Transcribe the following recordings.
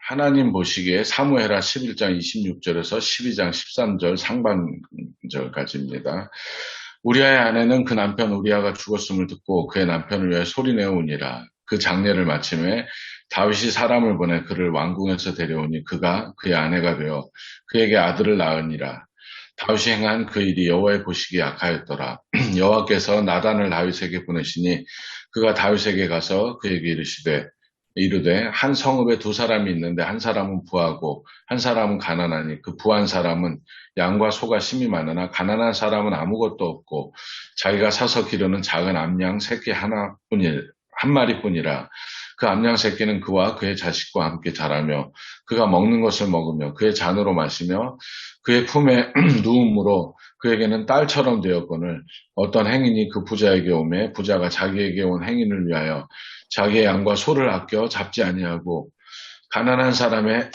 하나님 보시기에 사무엘하 11장 26절에서 12장 13절 상반절까지입니다. 우리아의 아내는 그 남편 우리아가 죽었음을 듣고 그의 남편을 위해 소리내어 우니라. 그 장례를 마침에 다윗이 사람을 보내 그를 왕궁에서 데려오니 그가 그의 아내가 되어 그에게 아들을 낳으니라. 다윗이 행한 그 일이 여호와의 보시기에 악하였더라. 여호와께서 나단을 다윗에게 보내시니 그가 다윗에게 가서 그에게 이르되 한 성읍에 두 사람이 있는데 한 사람은 부하고 한 사람은 가난하니 그 부한 사람은 양과 소가 심이 많으나 가난한 사람은 아무것도 없고 자기가 사서 기르는 작은 암양 새끼 한 마리뿐이라. 그 암양 새끼는 그와 그의 자식과 함께 자라며 그가 먹는 것을 먹으며 그의 잔으로 마시며 그의 품에 누움으로 그에게는 딸처럼 되었거늘 어떤 행인이 그 부자에게 오매 부자가 자기에게 온 행인을 위하여 자기의 양과 소를 아껴 잡지 아니하고 가난한 사람의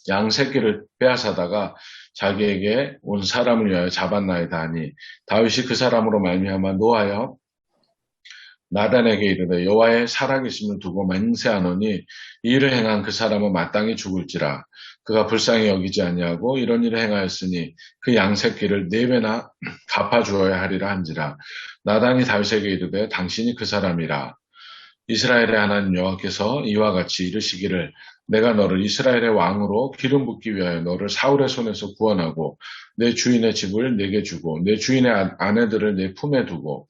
양 새끼를 빼앗아다가 자기에게 온 사람을 위하여 잡았나이다 하니 다윗이 그 사람으로 말미암아 노하여 나단에게 이르되 여호와의 살아계심을 두고 맹세하노니 이 일을 행한 그 사람은 마땅히 죽을지라. 그가 불쌍히 여기지 아니하고 이런 일을 행하였으니 그 양 새끼를 네 배나 갚아주어야 하리라 한지라. 나단이 다윗에게 이르되 당신이 그 사람이라. 이스라엘의 하나님 여호와께서 이와 같이 이르시기를 내가 너를 이스라엘의 왕으로 기름 붓기 위하여 너를 사울의 손에서 구원하고 내 주인의 집을 내게 주고 내 주인의 아내들을 내 품에 두고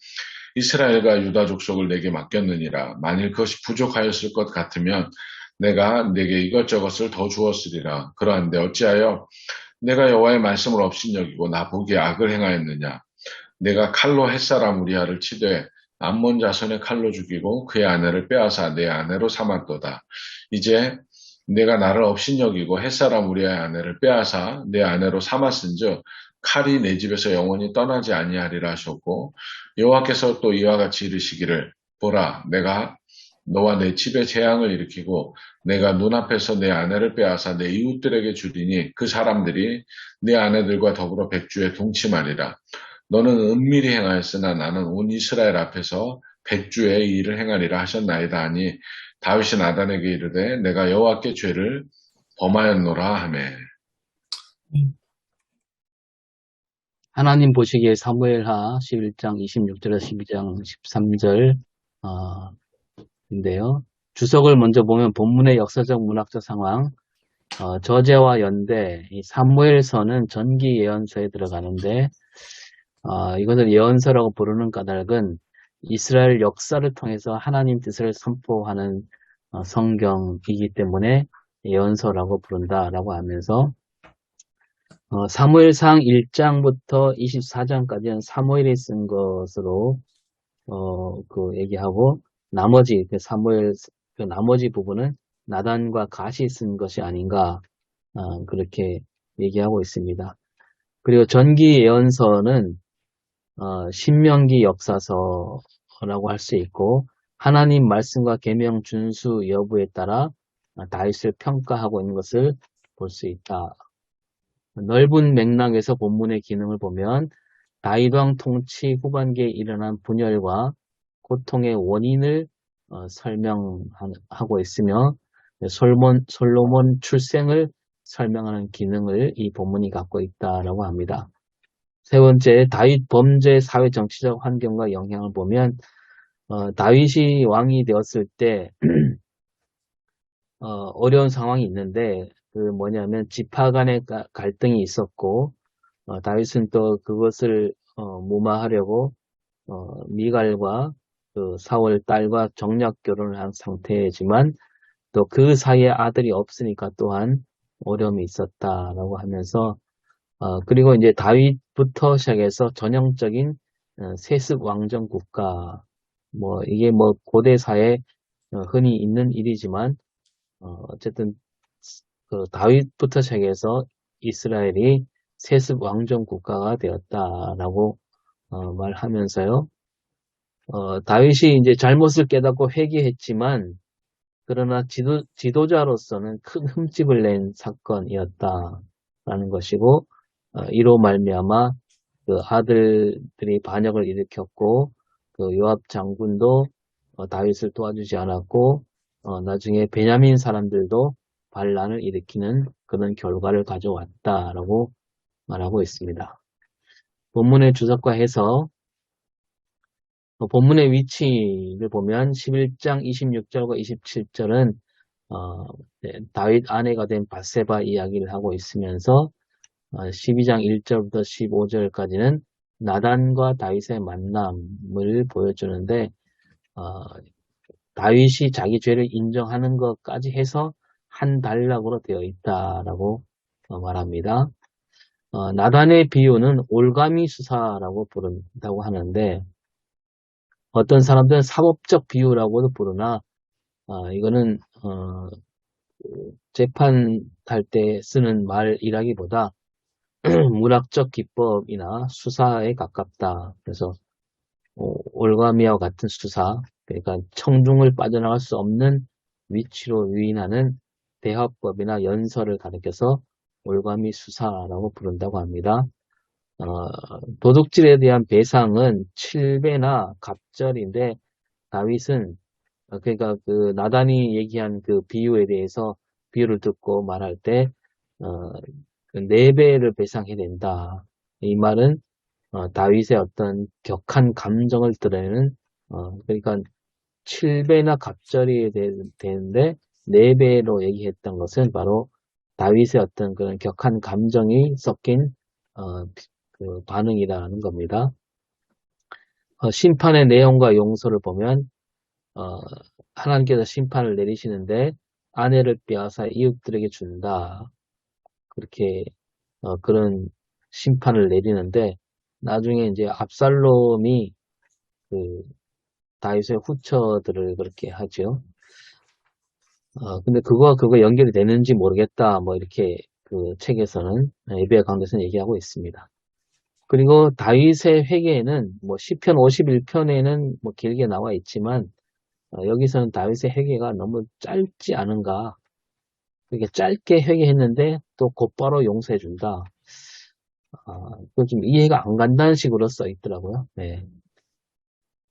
이스라엘과 유다 족속을 내게 맡겼느니라. 만일 그것이 부족하였을 것 같으면 내가 내게 이것저것을 더 주었으리라. 그러한데 어찌하여 내가 여호와의 말씀을 업신여기고 나 보기에 악을 행하였느냐. 내가 칼로 햇사람 우리아를 치되 암몬 자손의 칼로 죽이고 그의 아내를 빼앗아 내 아내로 삼았도다. 이제 내가 나를 업신여기고 햇사람 우리아의 아내를 빼앗아 내 아내로 삼았은즉 칼이 내 집에서 영원히 떠나지 아니하리라 하셨고 여호와께서 또 이와 같이 이르시기를 보라 내가 너와 내 집에 재앙을 일으키고 내가 눈앞에서 내 아내를 빼앗아 내 이웃들에게 주리니 그 사람들이 내 아내들과 더불어 백주에 동침하리라. 너는 은밀히 행하였으나 나는 온 이스라엘 앞에서 백주의 일을 행하리라 하셨나이다 하니 다윗이 나단에게 이르되 내가 여호와께 죄를 범하였노라 하매. 하나님 보시기에 사무엘하 11장 26절에서 12장 13절 인데요. 주석을 먼저 보면 본문의 역사적 문학적 상황, 저제와 연대, 이 사무엘서는 전기 예언서에 들어가는데 이것을 예언서라고 부르는 까닭은 이스라엘 역사를 통해서 하나님 뜻을 선포하는 성경이기 때문에 예언서라고 부른다라고 하면서 사무엘상 1장부터 24장까지는 사무엘이 쓴 것으로 얘기하고 나머지 나머지 부분은 나단과 갓이 쓴 것이 아닌가 그렇게 얘기하고 있습니다. 그리고 전기 예언서는 신명기 역사서라고 할 수 있고 하나님 말씀과 계명 준수 여부에 따라 다윗을 평가하고 있는 것을 볼 수 있다. 넓은 맥락에서 본문의 기능을 보면 다윗왕 통치 후반기에 일어난 분열과 고통의 원인을 설명하고 있으며 솔로몬 출생을 설명하는 기능을 이 본문이 갖고 있다라고 합니다. 세 번째, 다윗 범죄 사회 정치적 환경과 영향을 보면 다윗이 왕이 되었을 때 어려운 상황이 있는데 그 뭐냐면 지파 간의 갈등이 있었고 다윗은 또 그것을 무마하려고 미갈과 그 사울 딸과 정략 결혼을 한 상태지만 또 그 사이에 아들이 없으니까 또한 어려움이 있었다라고 하면서 그리고 이제 다윗부터 시작해서 전형적인 세습 왕정 국가 이게 고대 사회에 흔히 있는 일이지만 어쨌든 그 다윗부터 시작해서 이스라엘이 세습 왕정 국가가 되었다라고 말하면서요. 다윗이 이제 잘못을 깨닫고 회개했지만 그러나 지도자로서는 큰 흠집을 낸 사건이었다라는 것이고 이로 말미암아 그 아들들이 반역을 일으켰고 그 요압 장군도 다윗을 도와주지 않았고 나중에 베냐민 사람들도 반란을 일으키는 그런 결과를 가져왔다라고 말하고 있습니다. 본문의 주석과 해석, 본문의 위치를 보면 11장 26절과 27절은 다윗 아내가 된 밧세바 이야기를 하고 있으면서 12장 1절부터 15절까지는 나단과 다윗의 만남을 보여주는데 다윗이 자기 죄를 인정하는 것까지 해서 한 단락으로 되어 있다라고 말합니다. 나단의 비유는 올가미 수사라고 부른다고 하는데 어떤 사람들은 사법적 비유라고도 부르나 이거는 재판할 때 쓰는 말이라기보다 문학적 기법이나 수사에 가깝다. 그래서 올가미와 같은 수사, 그러니까 청중을 빠져나갈 수 없는 위치로 유인하는 대화법이나 연설을 가리켜서 올가미 수사라고 부른다고 합니다. 도둑질에 대한 배상은 7배나 갑절인데 다윗은 그러니까 그 나단이 얘기한 그 비유에 대해서 비유를 듣고 말할 때 그 4배를 배상해야 된다. 이 말은 다윗의 어떤 격한 감정을 드러내는 그러니까 7배나 갑절이 되는데 4배로 얘기했던 것은 바로 다윗의 어떤 그런 격한 감정이 섞인 그 반응이라는 겁니다. 심판의 내용과 용서를 보면 하나님께서 심판을 내리시는데 아내를 빼앗아 이웃들에게 준다. 그렇게 그런 심판을 내리는데 나중에 이제 압살롬이 그 다윗의 후처들을 그렇게 하죠. 근데 그거 연결이 되는지 모르겠다. 뭐 이렇게 그 책에서는 에베 강도에서는 얘기하고 있습니다. 그리고 다윗의 회개에는 뭐 시편 51편에는 뭐 길게 나와 있지만 여기서는 다윗의 회개가 너무 짧지 않은가. 이렇게 짧게 회개했는데 또 곧바로 용서해준다. 그건 좀 이해가 안 간다는 식으로 써 있더라고요. 네.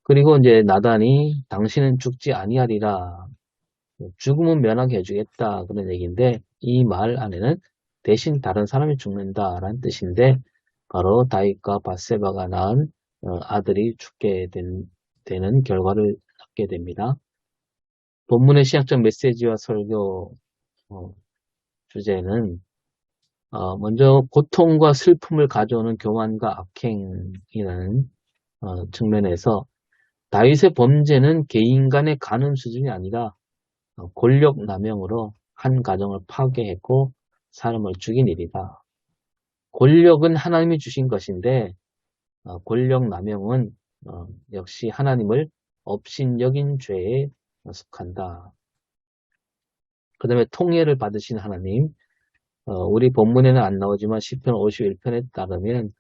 그리고 이제 나단이 당신은 죽지 아니하리라. 죽음은 면하게 해주겠다. 그런 얘기인데 이 말 안에는 대신 다른 사람이 죽는다라는 뜻인데 바로 다윗과 밧세바가 낳은 아들이 죽게 되는 결과를 낳게 됩니다. 본문의 신학적 메시지와 설교 주제는 먼저 고통과 슬픔을 가져오는 교만과 악행이라는 측면에서 다윗의 범죄는 개인 간의 간음 수준이 아니라 권력 남용으로 한 가정을 파괴했고 사람을 죽인 일이다. 권력은 하나님이 주신 것인데 권력 남용은 역시 하나님을 업신여긴 죄에 속한다. 그 다음에 통해를 받으신 하나님, 우리 본문에는 안 나오지만 시편 51편에 따르면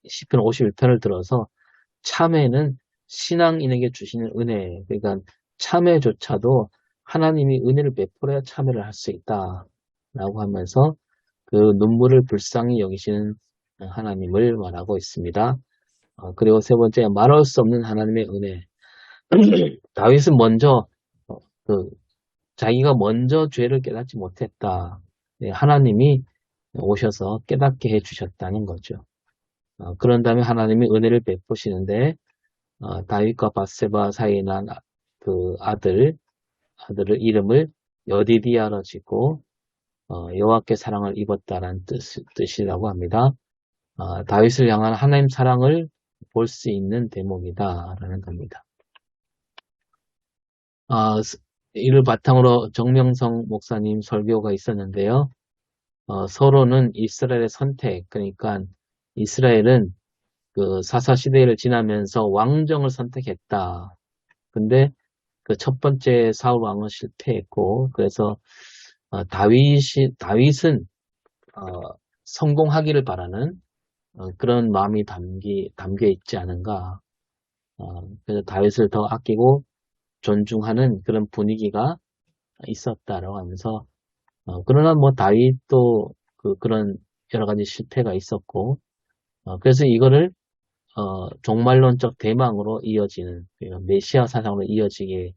시편 51편을 들어서 참회는 신앙인에게 주시는 은혜, 그러니까 참회조차도 하나님이 은혜를 베풀어야 참회를 할 수 있다 라고 하면서 그 눈물을 불쌍히 여기시는 하나님을 말하고 있습니다. 그리고 세 번째, 말할 수 없는 하나님의 은혜. 다윗은 먼저 자기가 먼저 죄를 깨닫지 못했다. 하나님이 오셔서 깨닫게 해주셨다는 거죠. 그런 다음에 하나님이 은혜를 베푸시는데 다윗과 밧세바 사이에 난 그 아들을 이름을 여디디아로 짓고 여호와께 사랑을 입었다라는 뜻이라고 합니다. 다윗을 향한 하나님 사랑을 볼 수 있는 대목이다라는 겁니다. 이를 바탕으로 정명성 목사님 설교가 있었는데요. 서로는 이스라엘의 선택, 그러니까 이스라엘은 그 사사시대를 지나면서 왕정을 선택했다. 근데 그 첫 번째 사울 왕은 실패했고, 그래서 다윗은 성공하기를 바라는 그런 마음이 담겨 있지 않은가. 그래서 다윗을 더 아끼고 존중하는 그런 분위기가 있었다라고 하면서 그러나 뭐 다윗도 그런 여러 가지 실패가 있었고 그래서 이거를 종말론적 대망으로 이어지는 메시아 사상으로 이어지게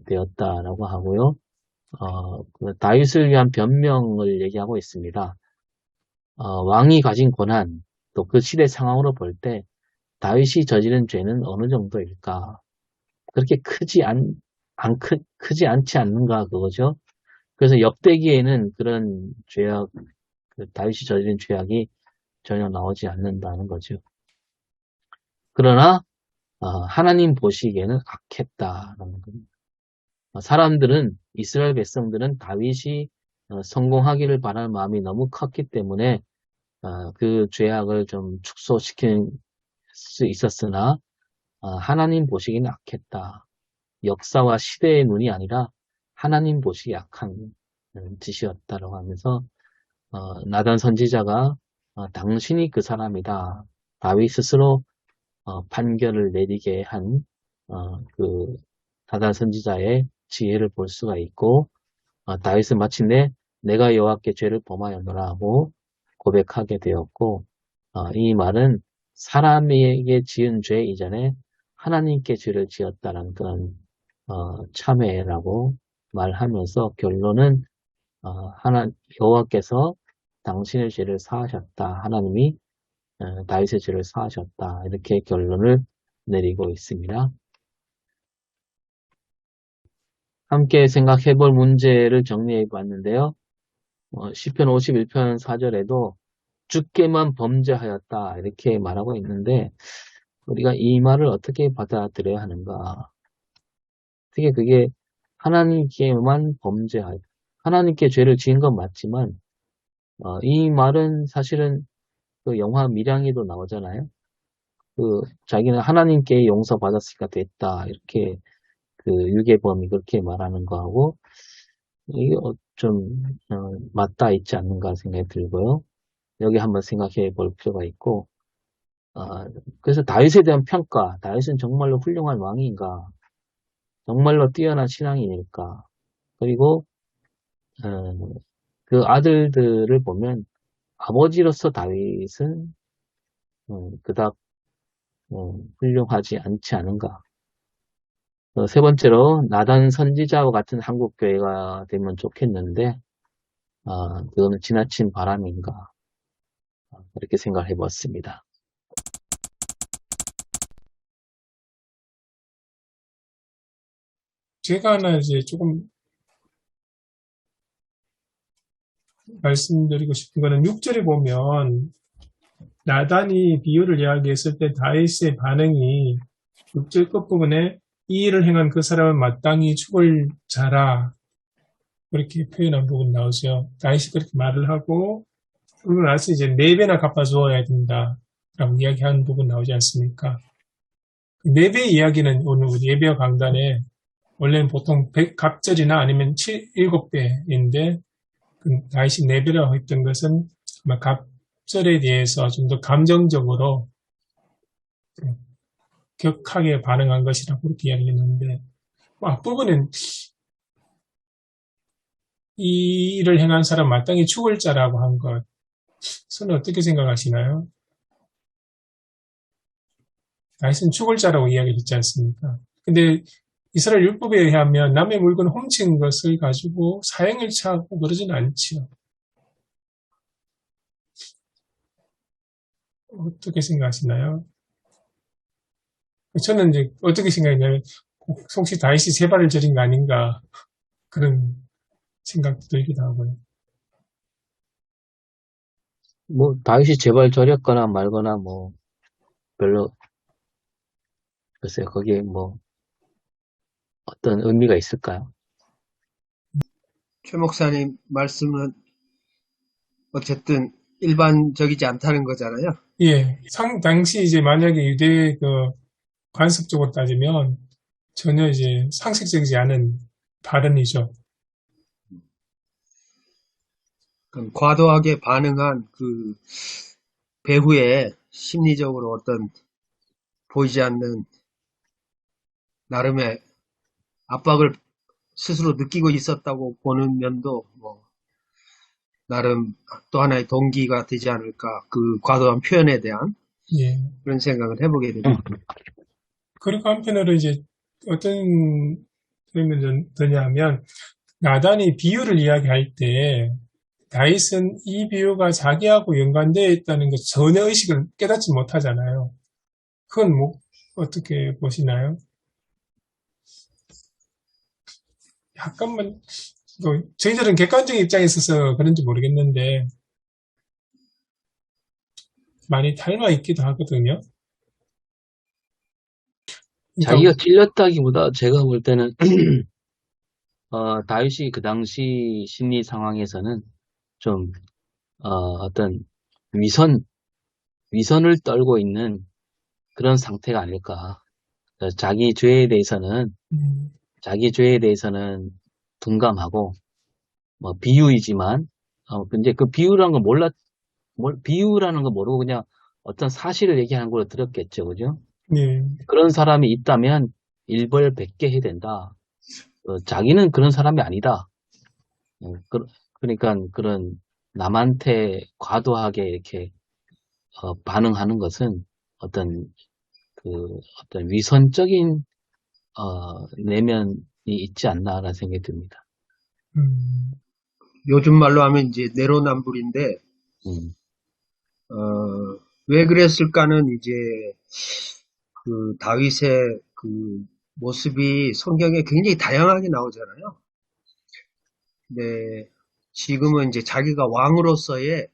되었다라고 하고요. 그 다윗을 위한 변명을 얘기하고 있습니다. 왕이 가진 권한, 또 그 시대 상황으로 볼 때 다윗이 저지른 죄는 어느 정도일까? 그렇게 크지 않지 않는가 그거죠. 그래서 역대기에는 그런 죄악, 그 다윗이 저지른 죄악이 전혀 나오지 않는다는 거죠. 그러나 하나님 보시기에는 악했다라는 겁니다. 이스라엘 백성들은 다윗이 성공하기를 바라는 마음이 너무 컸기 때문에 그 죄악을 좀 축소시킬 수 있었으나 하나님 보시기에는 악했다. 역사와 시대의 눈이 아니라 하나님 보시기에 악한 짓이었다라고 하면서 나단 선지자가 당신이 그 사람이다. 다윗 스스로 판결을 내리게 한 그 나단 선지자의 지혜를 볼 수가 있고 다윗은 마침내 내가 여호와께 죄를 범하였노라 하고 고백하게 되었고 이 말은 사람에게 지은 죄 이전에 하나님께 죄를 지었다는 그런 참회라고 말하면서 결론은 여호와께서 당신의 죄를 사하셨다. 하나님이 다윗의 죄를 사하셨다. 이렇게 결론을 내리고 있습니다. 함께 생각해 볼 문제를 정리해 봤는데요. 시편 51편 4절에도 주께만 범죄하였다. 이렇게 말하고 있는데 우리가 이 말을 어떻게 받아들여야 하는가? 어떻게 그게 하나님께만 범죄하였다. 하나님께 죄를 지은 건 맞지만 이 말은 사실은 그 영화 밀양에도 나오잖아요. 그 자기는 하나님께 용서받았으니까 됐다. 이렇게 그 유괴범이 그렇게 말하는 거하고 이게 좀 맞닿아 있지 않는가 생각이 들고요. 여기 한번 생각해 볼 필요가 있고 그래서 다윗에 대한 평가, 다윗은 정말로 훌륭한 왕인가? 정말로 뛰어난 신앙인일까? 그리고 그 아들들을 보면 아버지로서 다윗은 그닥 훌륭하지 않지 않은가? 세 번째로 나단 선지자와 같은 한국 교회가 되면 좋겠는데 그거는 지나친 바람인가? 이렇게 생각을 해봤습니다. 제가 하나 이제 조금 말씀드리고 싶은 거는 6절에 보면 나단이 비유를 이야기했을 때 다윗의 반응이 6절 끝부분에 이 일을 행한 그 사람은 마땅히 죽을 자라 그렇게 표현한 부분 나오죠. 다윗이 그렇게 말을 하고 그러고 나서 이제 4배나 갚아주어야 된다라고 이야기하는 부분 나오지 않습니까? 4배 이야기는 오늘 우리 예배와 강단에 원래는 보통 100갑절이나 아니면 7배인데 다윗이 4배라고 했던 것은 아마 갑절에 대해서 좀 더 감정적으로 격하게 반응한 것이라고 그렇게 이야기했는데 앞부분은 이 일을 행한 사람 마땅히 죽을 자라고 한 것은 어떻게 생각하시나요? 다윗은 죽을 자라고 이야기했지 않습니까? 근데 이스라엘 율법에 의하면 남의 물건 훔친 것을 가지고 사형을 처하고 그러진 않지요. 어떻게 생각하시나요? 저는 이제 어떻게 생각했냐면 혹시 다윗이 세발을 저린 거 아닌가 그런 생각도 들기도 하고요. 뭐 다윗이 제발 저렸거나 말거나 뭐 별로 글쎄요 거기에 뭐 어떤 의미가 있을까요? 최 목사님 말씀은 어쨌든 일반적이지 않다는 거잖아요. 예, 당시 이제 만약에 유대 그 관습적으로 따지면 전혀 이제 상식적이지 않은 발언이죠. 그럼 과도하게 반응한 그 배후에 심리적으로 어떤 보이지 않는 나름의 압박을 스스로 느끼고 있었다고 보는 면도 뭐 나름 또 하나의 동기가 되지 않을까 그 과도한 표현에 대한 예. 그런 생각을 해보게 됩니다. 그리고 한편으로 이제 어떤 그러면 되냐면 나단이 비유를 이야기할 때 다윗은 이 비유가 자기하고 연관되어 있다는 것 전혀 의식을 깨닫지 못하잖아요. 그건 뭐 어떻게 보시나요? 약간만 저희들은 객관적인 입장에 있어서 그런지 모르겠는데 많이 닮아 있기도 하거든요. 자기가 그러니까 찔렸다기보다 제가 볼 때는 다윗이 그 당시 심리 상황에서는 좀 어떤 위선을 떨고 있는 그런 상태가 아닐까. 자기 죄에 대해서는 음, 둔감하고 뭐 비유이지만 근데 그 비유라는 거 모르고 그냥 어떤 사실을 얘기하는 걸로 들었겠죠, 그죠? 네, 그런 사람이 있다면 일벌백계 해야 된다. 자기는 그런 사람이 아니다. 그러니까 그런 남한테 과도하게 이렇게 반응하는 것은 어떤 어떤 위선적인 내면이 있지 않나라는 생각이 듭니다. 음, 요즘 말로 하면 이제 내로남불인데, 음, 왜 그랬을까는 이제 그 다윗의 그 모습이 성경에 굉장히 다양하게 나오잖아요. 근데 지금은 이제 자기가 왕으로서의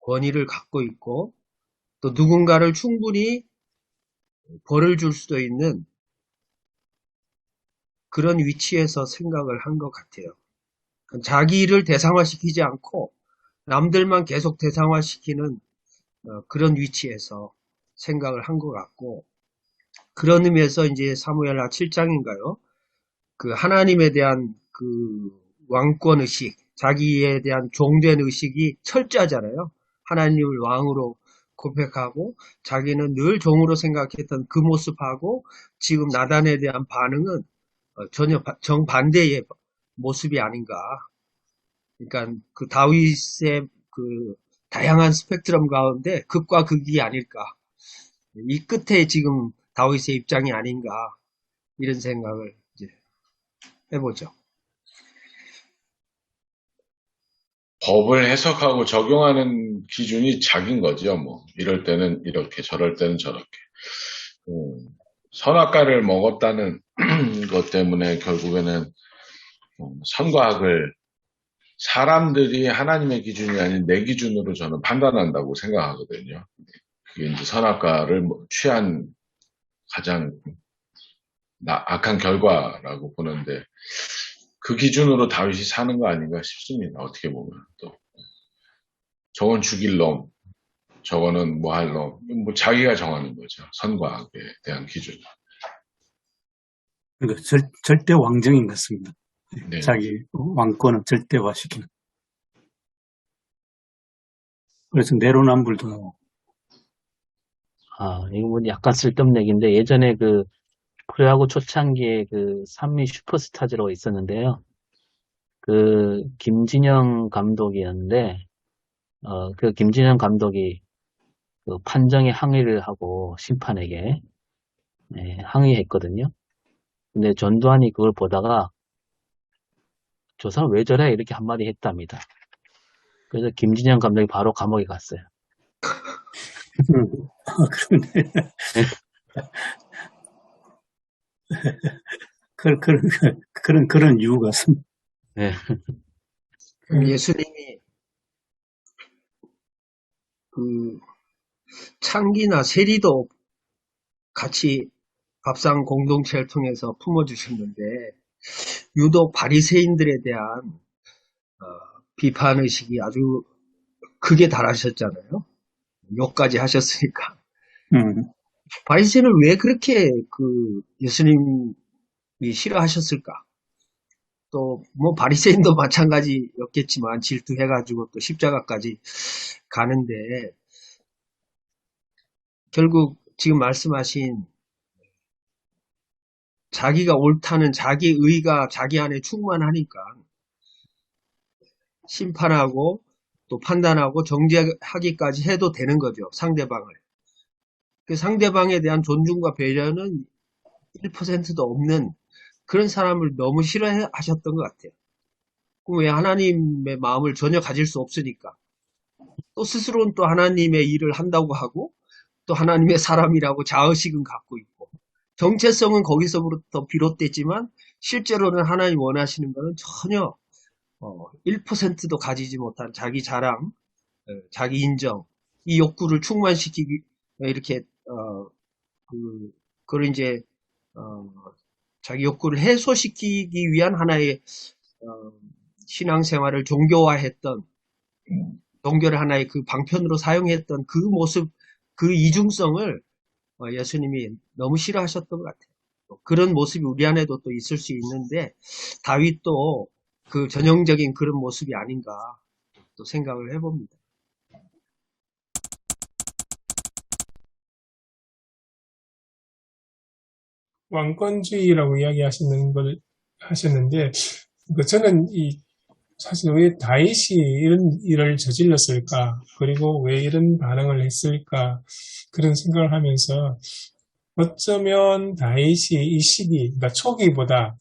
권위를 갖고 있고 또 누군가를 충분히 벌을 줄 수도 있는 그런 위치에서 생각을 한 것 같아요. 자기를 대상화시키지 않고 남들만 계속 대상화시키는 그런 위치에서 생각을 한 것 같고, 그런 의미에서 이제 사무엘하 7장인가요? 그 하나님에 대한 그 왕권 의식, 자기에 대한 종된 의식이 철저하잖아요. 하나님을 왕으로 고백하고 자기는 늘 종으로 생각했던 그 모습하고 지금 나단에 대한 반응은 전혀 정반대의 모습이 아닌가. 그러니까 그 다윗의 그 다양한 스펙트럼 가운데 극과 극이 아닐까. 이 끝에 지금 다윗의 입장이 아닌가. 이런 생각을 이제 해보죠. 법을 해석하고 적용하는 기준이 자기인 거죠, 뭐. 이럴 때는 이렇게, 저럴 때는 저렇게. 선악과를 먹었다는 것 때문에 결국에는 선과 악을 사람들이 하나님의 기준이 아닌 내 기준으로 저는 판단한다고 생각하거든요. 그게 이제 선악과를 취한 가장 악한 결과라고 보는데 그 기준으로 다윗이 사는 거 아닌가 싶습니다. 어떻게 보면 또 저건 죽일 놈, 저거는 뭐 할 놈, 뭐 자기가 정하는 거죠. 선과 악에 대한 기준. 그러니까 절대 왕정인 것 같습니다. 네. 자기 왕권을 절대화시키는. 그래서 내로남불도 이거 뭐 약간 쓸데없는 얘기인데 예전에 그 프로야구 초창기에 그 산미 슈퍼스타즈라고 있었는데요. 그 김진영 감독이었는데 그 김진영 감독이 그 판정에 항의를 하고 심판에게 항의했거든요. 근데 전두환이 그걸 보다가 저 사람 왜 저래? 이렇게 한마디 했답니다. 그래서 김진영 감독이 바로 감옥에 갔어요. 그런데 그런 이유가 있습니다. 네. 예수님이 그 창기나 세리도 같이 밥상 공동체를 통해서 품어주셨는데 유독 바리새인들에 대한 비판 의식이 아주 크게 달하셨잖아요. 욕까지 하셨으니까. 바리새인을 왜 그렇게 그 예수님이 싫어하셨을까? 또 뭐 바리새인도 마찬가지였겠지만 질투해가지고 또 십자가까지 가는데 결국 지금 말씀하신 자기가 옳다는 자기 의가 자기 안에 충만하니까 심판하고 또 판단하고 정죄하기까지 해도 되는 거죠. 상대방을. 그 상대방에 대한 존중과 배려는 1%도 없는 그런 사람을 너무 싫어하셨던 것 같아요. 그럼 왜 하나님의 마음을 전혀 가질 수 없으니까. 또 스스로는 또 하나님의 일을 한다고 하고 또 하나님의 사람이라고 자의식은 갖고 있고 정체성은 거기서부터 비롯됐지만 실제로는 하나님 원하시는 것은 전혀 1%도 가지지 못한 자기 자랑, 자기 인정, 이 욕구를 충만시키기 이렇게 그걸 이제 자기 욕구를 해소시키기 위한 하나의 신앙생활을 종교화했던 종교를 하나의 그 방편으로 사용했던 그 모습, 그 이중성을 예수님이 너무 싫어하셨던 것 같아요. 그런 모습이 우리 안에도 또 있을 수 있는데 다윗도 그 전형적인 그런 모습이 아닌가 또 생각을 해봅니다. 왕권주의라고 이야기하시는 걸 하셨는데 저는 사실 왜 다윗이 이런 일을 저질렀을까? 그리고 왜 이런 반응을 했을까? 그런 생각을 하면서 어쩌면 다윗이 이 시기, 그러니까 초기보다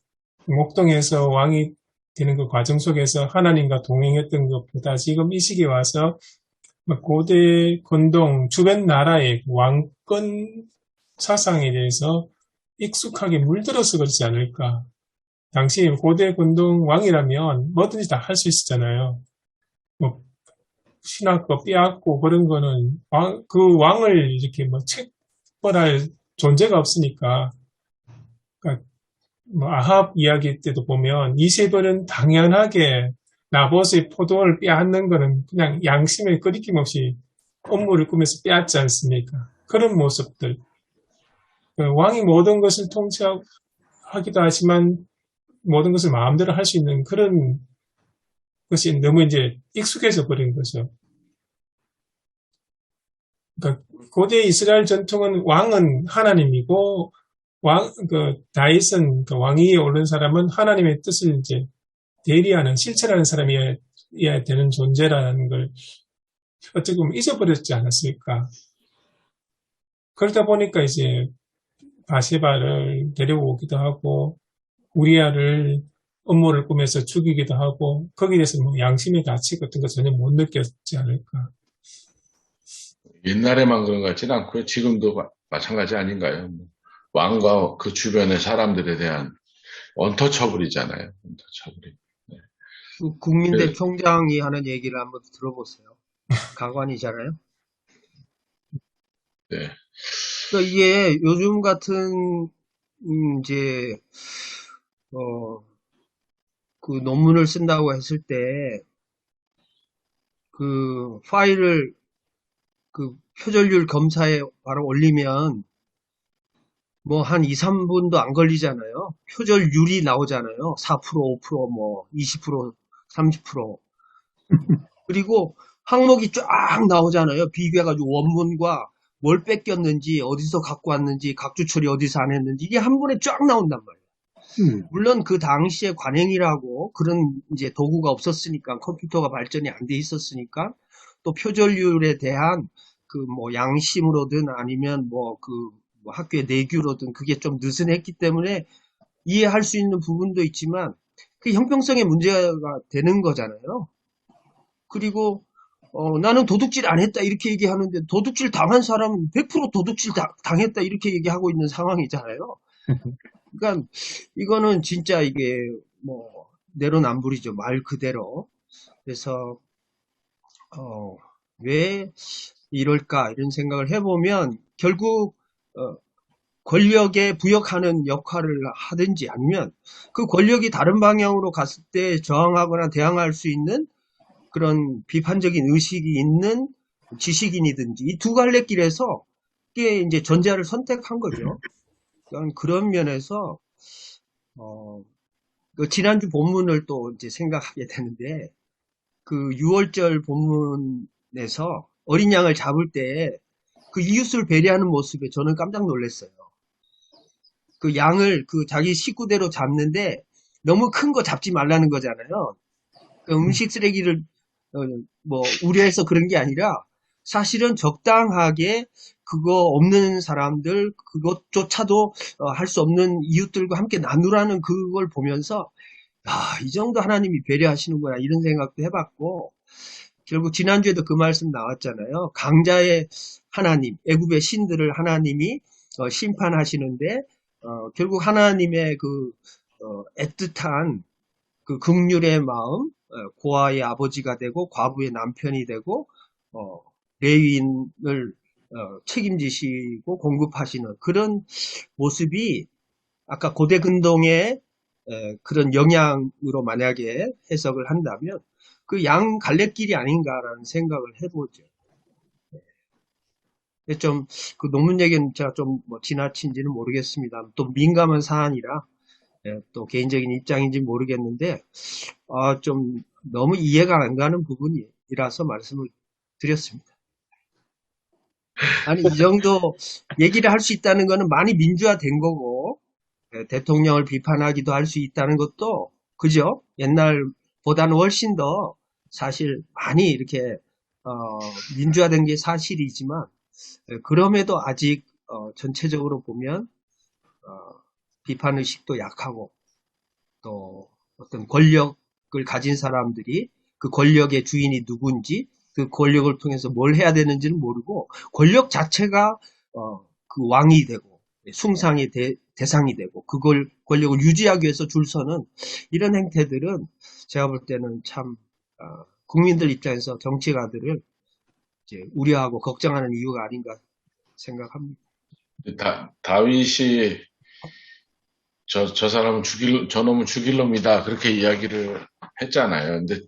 목동에서 왕이 되는 그 과정 속에서 하나님과 동행했던 것보다 지금 이 시기에 와서 고대 건동 주변 나라의 왕권 사상에 대해서 익숙하게 물들어서 그렇지 않을까. 당시 고대 건동 왕이라면 뭐든지 다 할 수 있었잖아요. 뭐 신학법 빼앗고 그런 거는 그 왕을 이렇게 뭐 책벌할 존재가 없으니까. 그러니까 뭐 아합 이야기 때도 보면 이세돌은 당연하게 나봇의 포도를 빼앗는 거는 그냥 양심에 끄리낌 없이 업무를 꾸면서 빼앗지 않습니까? 그런 모습들. 왕이 모든 것을 통치하기도 하지만 모든 것을 마음대로 할 수 있는 그런 것이 너무 이제 익숙해져 버린 거죠. 그러니까 고대 이스라엘 전통은 왕은 하나님이고 다윗은 왕위에 오른 사람은 하나님의 뜻을 이제 대리하는 실천하는 사람이어야 되는 존재라는 걸 어떻게 보면 잊어버렸지 않았을까. 그러다 보니까 이제 바세바를 데려오기도 하고 우리아를 음모를 꾸며서 죽이기도 하고 거기에 대해서 뭐 양심의 가치 같은 거 전혀 못 느꼈지 않을까. 옛날에만 그런 것 같지는 않고요. 지금도 마찬가지 아닌가요? 왕과 그 주변의 사람들에 대한 언터처블이잖아요. 언터처블이. 네. 그 국민대 총장이 하는 얘기를 한번 들어보세요. 가관이잖아요. 네. 그러니까 이게 요즘 같은 이제 그 논문을 쓴다고 했을 때 그 파일을 그 표절률 검사에 바로 올리면 뭐 한 2, 3분도 안 걸리잖아요. 표절률이 나오잖아요. 4%, 5%, 뭐 20%, 30%. 그리고 항목이 쫙 나오잖아요. 비교해가지고 원문과 뭘 뺏겼는지, 어디서 갖고 왔는지, 각주 처리 어디서 안 했는지 이게 한 번에 쫙 나온단 말이에요. 물론 그 당시에 관행이라고 그런 이제 도구가 없었으니까 컴퓨터가 발전이 안 돼 있었으니까 또 표절률에 대한 그 뭐 양심으로든 아니면 뭐 학교의 내규로든 그게 좀 느슨했기 때문에 이해할 수 있는 부분도 있지만 그 형평성의 문제가 되는 거잖아요. 그리고 나는 도둑질 안 했다 이렇게 얘기하는데 도둑질 당한 사람은 100% 도둑질 당했다 이렇게 얘기하고 있는 상황이잖아요. 그러니까 이거는 진짜 이게 뭐 내로남불이죠. 말 그대로. 그래서 왜 이럴까 이런 생각을 해보면 결국 권력에 부역하는 역할을 하든지 아니면 그 권력이 다른 방향으로 갔을 때 저항하거나 대항할 수 있는 그런 비판적인 의식이 있는 지식인이든지 이 두 갈래 길에서 이게 이제 전자를 선택한 거죠. 그런 면에서 그 지난주 본문을 또 이제 생각하게 되는데 그 6월절 본문에서 어린 양을 잡을 때 그 이웃을 배려하는 모습에 저는 깜짝 놀랐어요. 그 양을 그 자기 식구대로 잡는데 너무 큰 거 잡지 말라는 거잖아요. 그 음식 쓰레기를 뭐 우려해서 그런 게 아니라 사실은 적당하게 그거 없는 사람들 그것조차도 할 수 없는 이웃들과 함께 나누라는 그걸 보면서 이 정도 하나님이 배려하시는구나 이런 생각도 해봤고 결국 지난주에도 그 말씀 나왔잖아요. 강자의 하나님, 애굽의 신들을 하나님이 심판하시는데 결국 하나님의 그 애틋한 그 긍휼의 마음, 고아의 아버지가 되고 과부의 남편이 되고 레위인을 책임지시고 공급하시는 그런 모습이 아까 고대 근동의 그런 영향으로 만약에 해석을 한다면 그 양 갈래길이 아닌가라는 생각을 해보죠. 좀 그 논문 얘기는 제가 좀 뭐 지나친지는 모르겠습니다. 또 민감한 사안이라 또 개인적인 입장인지 모르겠는데 좀 너무 이해가 안 가는 부분이라서 말씀을 드렸습니다. 아니 이 정도 얘기를 할 수 있다는 거는 많이 민주화된 거고 대통령을 비판하기도 할 수 있다는 것도 그죠? 옛날보다는 훨씬 더 사실 많이 이렇게 민주화된 게 사실이지만 그럼에도 아직 전체적으로 보면 비판의식도 약하고 또 어떤 권력을 가진 사람들이 그 권력의 주인이 누군지 그 권력을 통해서 뭘 해야 되는지는 모르고 권력 자체가 그 왕이 되고 숭상의 대상이 되고 그걸 권력을 유지하기 위해서 줄 서는 이런 행태들은 제가 볼 때는 참 국민들 입장에서 정치가들을 이제 우려하고 걱정하는 이유가 아닌가 생각합니다. 다윗이 저 사람은 저놈은 죽일 놈이다. 그렇게 이야기를 했잖아요. 근데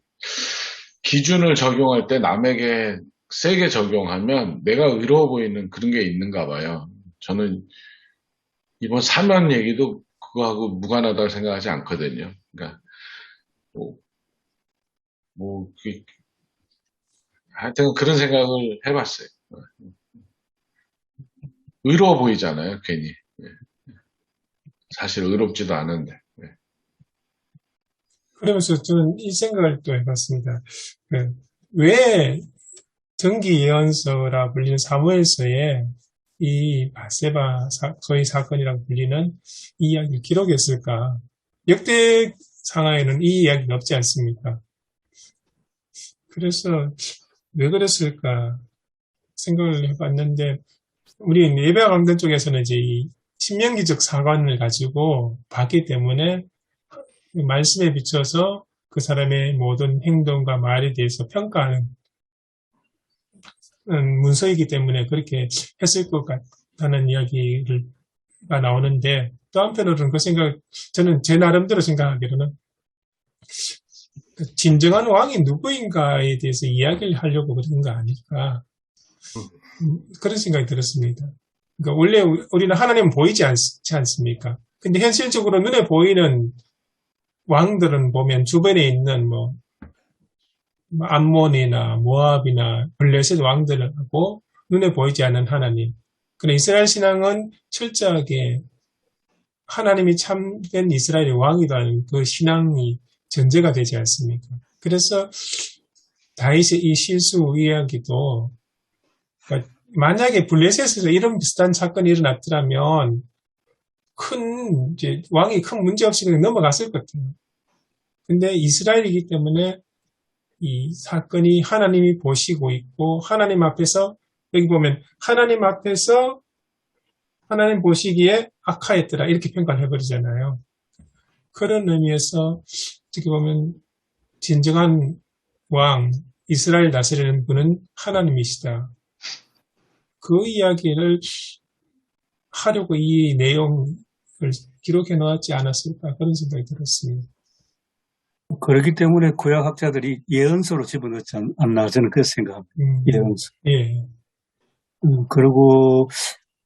기준을 적용할 때 남에게 세게 적용하면 내가 의로워 보이는 그런 게 있는가 봐요. 저는 이번 사면 얘기도 그거하고 무관하다고 생각하지 않거든요. 그러니까 하여튼 그런 생각을 해봤어요. 의로워 보이잖아요, 괜히. 사실 의롭지도 않은데. 그러면서 저는 이 생각을 또 해봤습니다. 왜 정기 예언서라 불리는 사무엘서에 이 바세바 소위 사건이라고 불리는 이 이야기를 기록했을까? 역대 상하에는 이 이야기가 없지 않습니까? 그래서 왜 그랬을까 생각을 해봤는데 우리 예배 강단 쪽에서는 이제 이 신명기적 사관을 가지고 봤기 때문에 말씀에 비춰서 그 사람의 모든 행동과 말에 대해서 평가하는 문서이기 때문에 그렇게 했을 것 같다는 이야기가 나오는데 또 한편으로는 그 생각, 저는 제 나름대로 생각하기로는 진정한 왕이 누구인가에 대해서 이야기를 하려고 그런 거 아닐까 그런 생각이 들었습니다. 그러니까 원래 우리는 하나님은 보이지 않지 않습니까? 근데 현실적으로 눈에 보이는 왕들은 보면 주변에 있는 뭐 암몬이나 모압이나 블레셋 왕들하고 눈에 보이지 않는 하나님. 그러나 이스라엘 신앙은 철저하게 하나님이 참된 이스라엘의 왕이라는 그 신앙이 전제가 되지 않습니까? 그래서 다윗의 이 실수 이야기도 그러니까 만약에 블레셋에서 이런 비슷한 사건이 일어났더라면 이제 왕이 큰 문제 없이 그냥 넘어갔을 것 같아요. 근데 이스라엘이기 때문에 이 사건이 하나님이 보시고 있고 하나님 앞에서 여기 보면 하나님 앞에서 하나님 보시기에 악하였더라 이렇게 평가를 해버리잖아요. 그런 의미에서 어떻게 보면 진정한 왕 이스라엘 다스리는 분은 하나님이시다. 그 이야기를 하려고 이 내용을 기록해 놓았지 않았을까 그런 생각이 들었습니다. 그렇기 때문에 구약학자들이 예언서로 집어넣지 않나 저는 그렇게 생각합니다. 예언서. 예. 그리고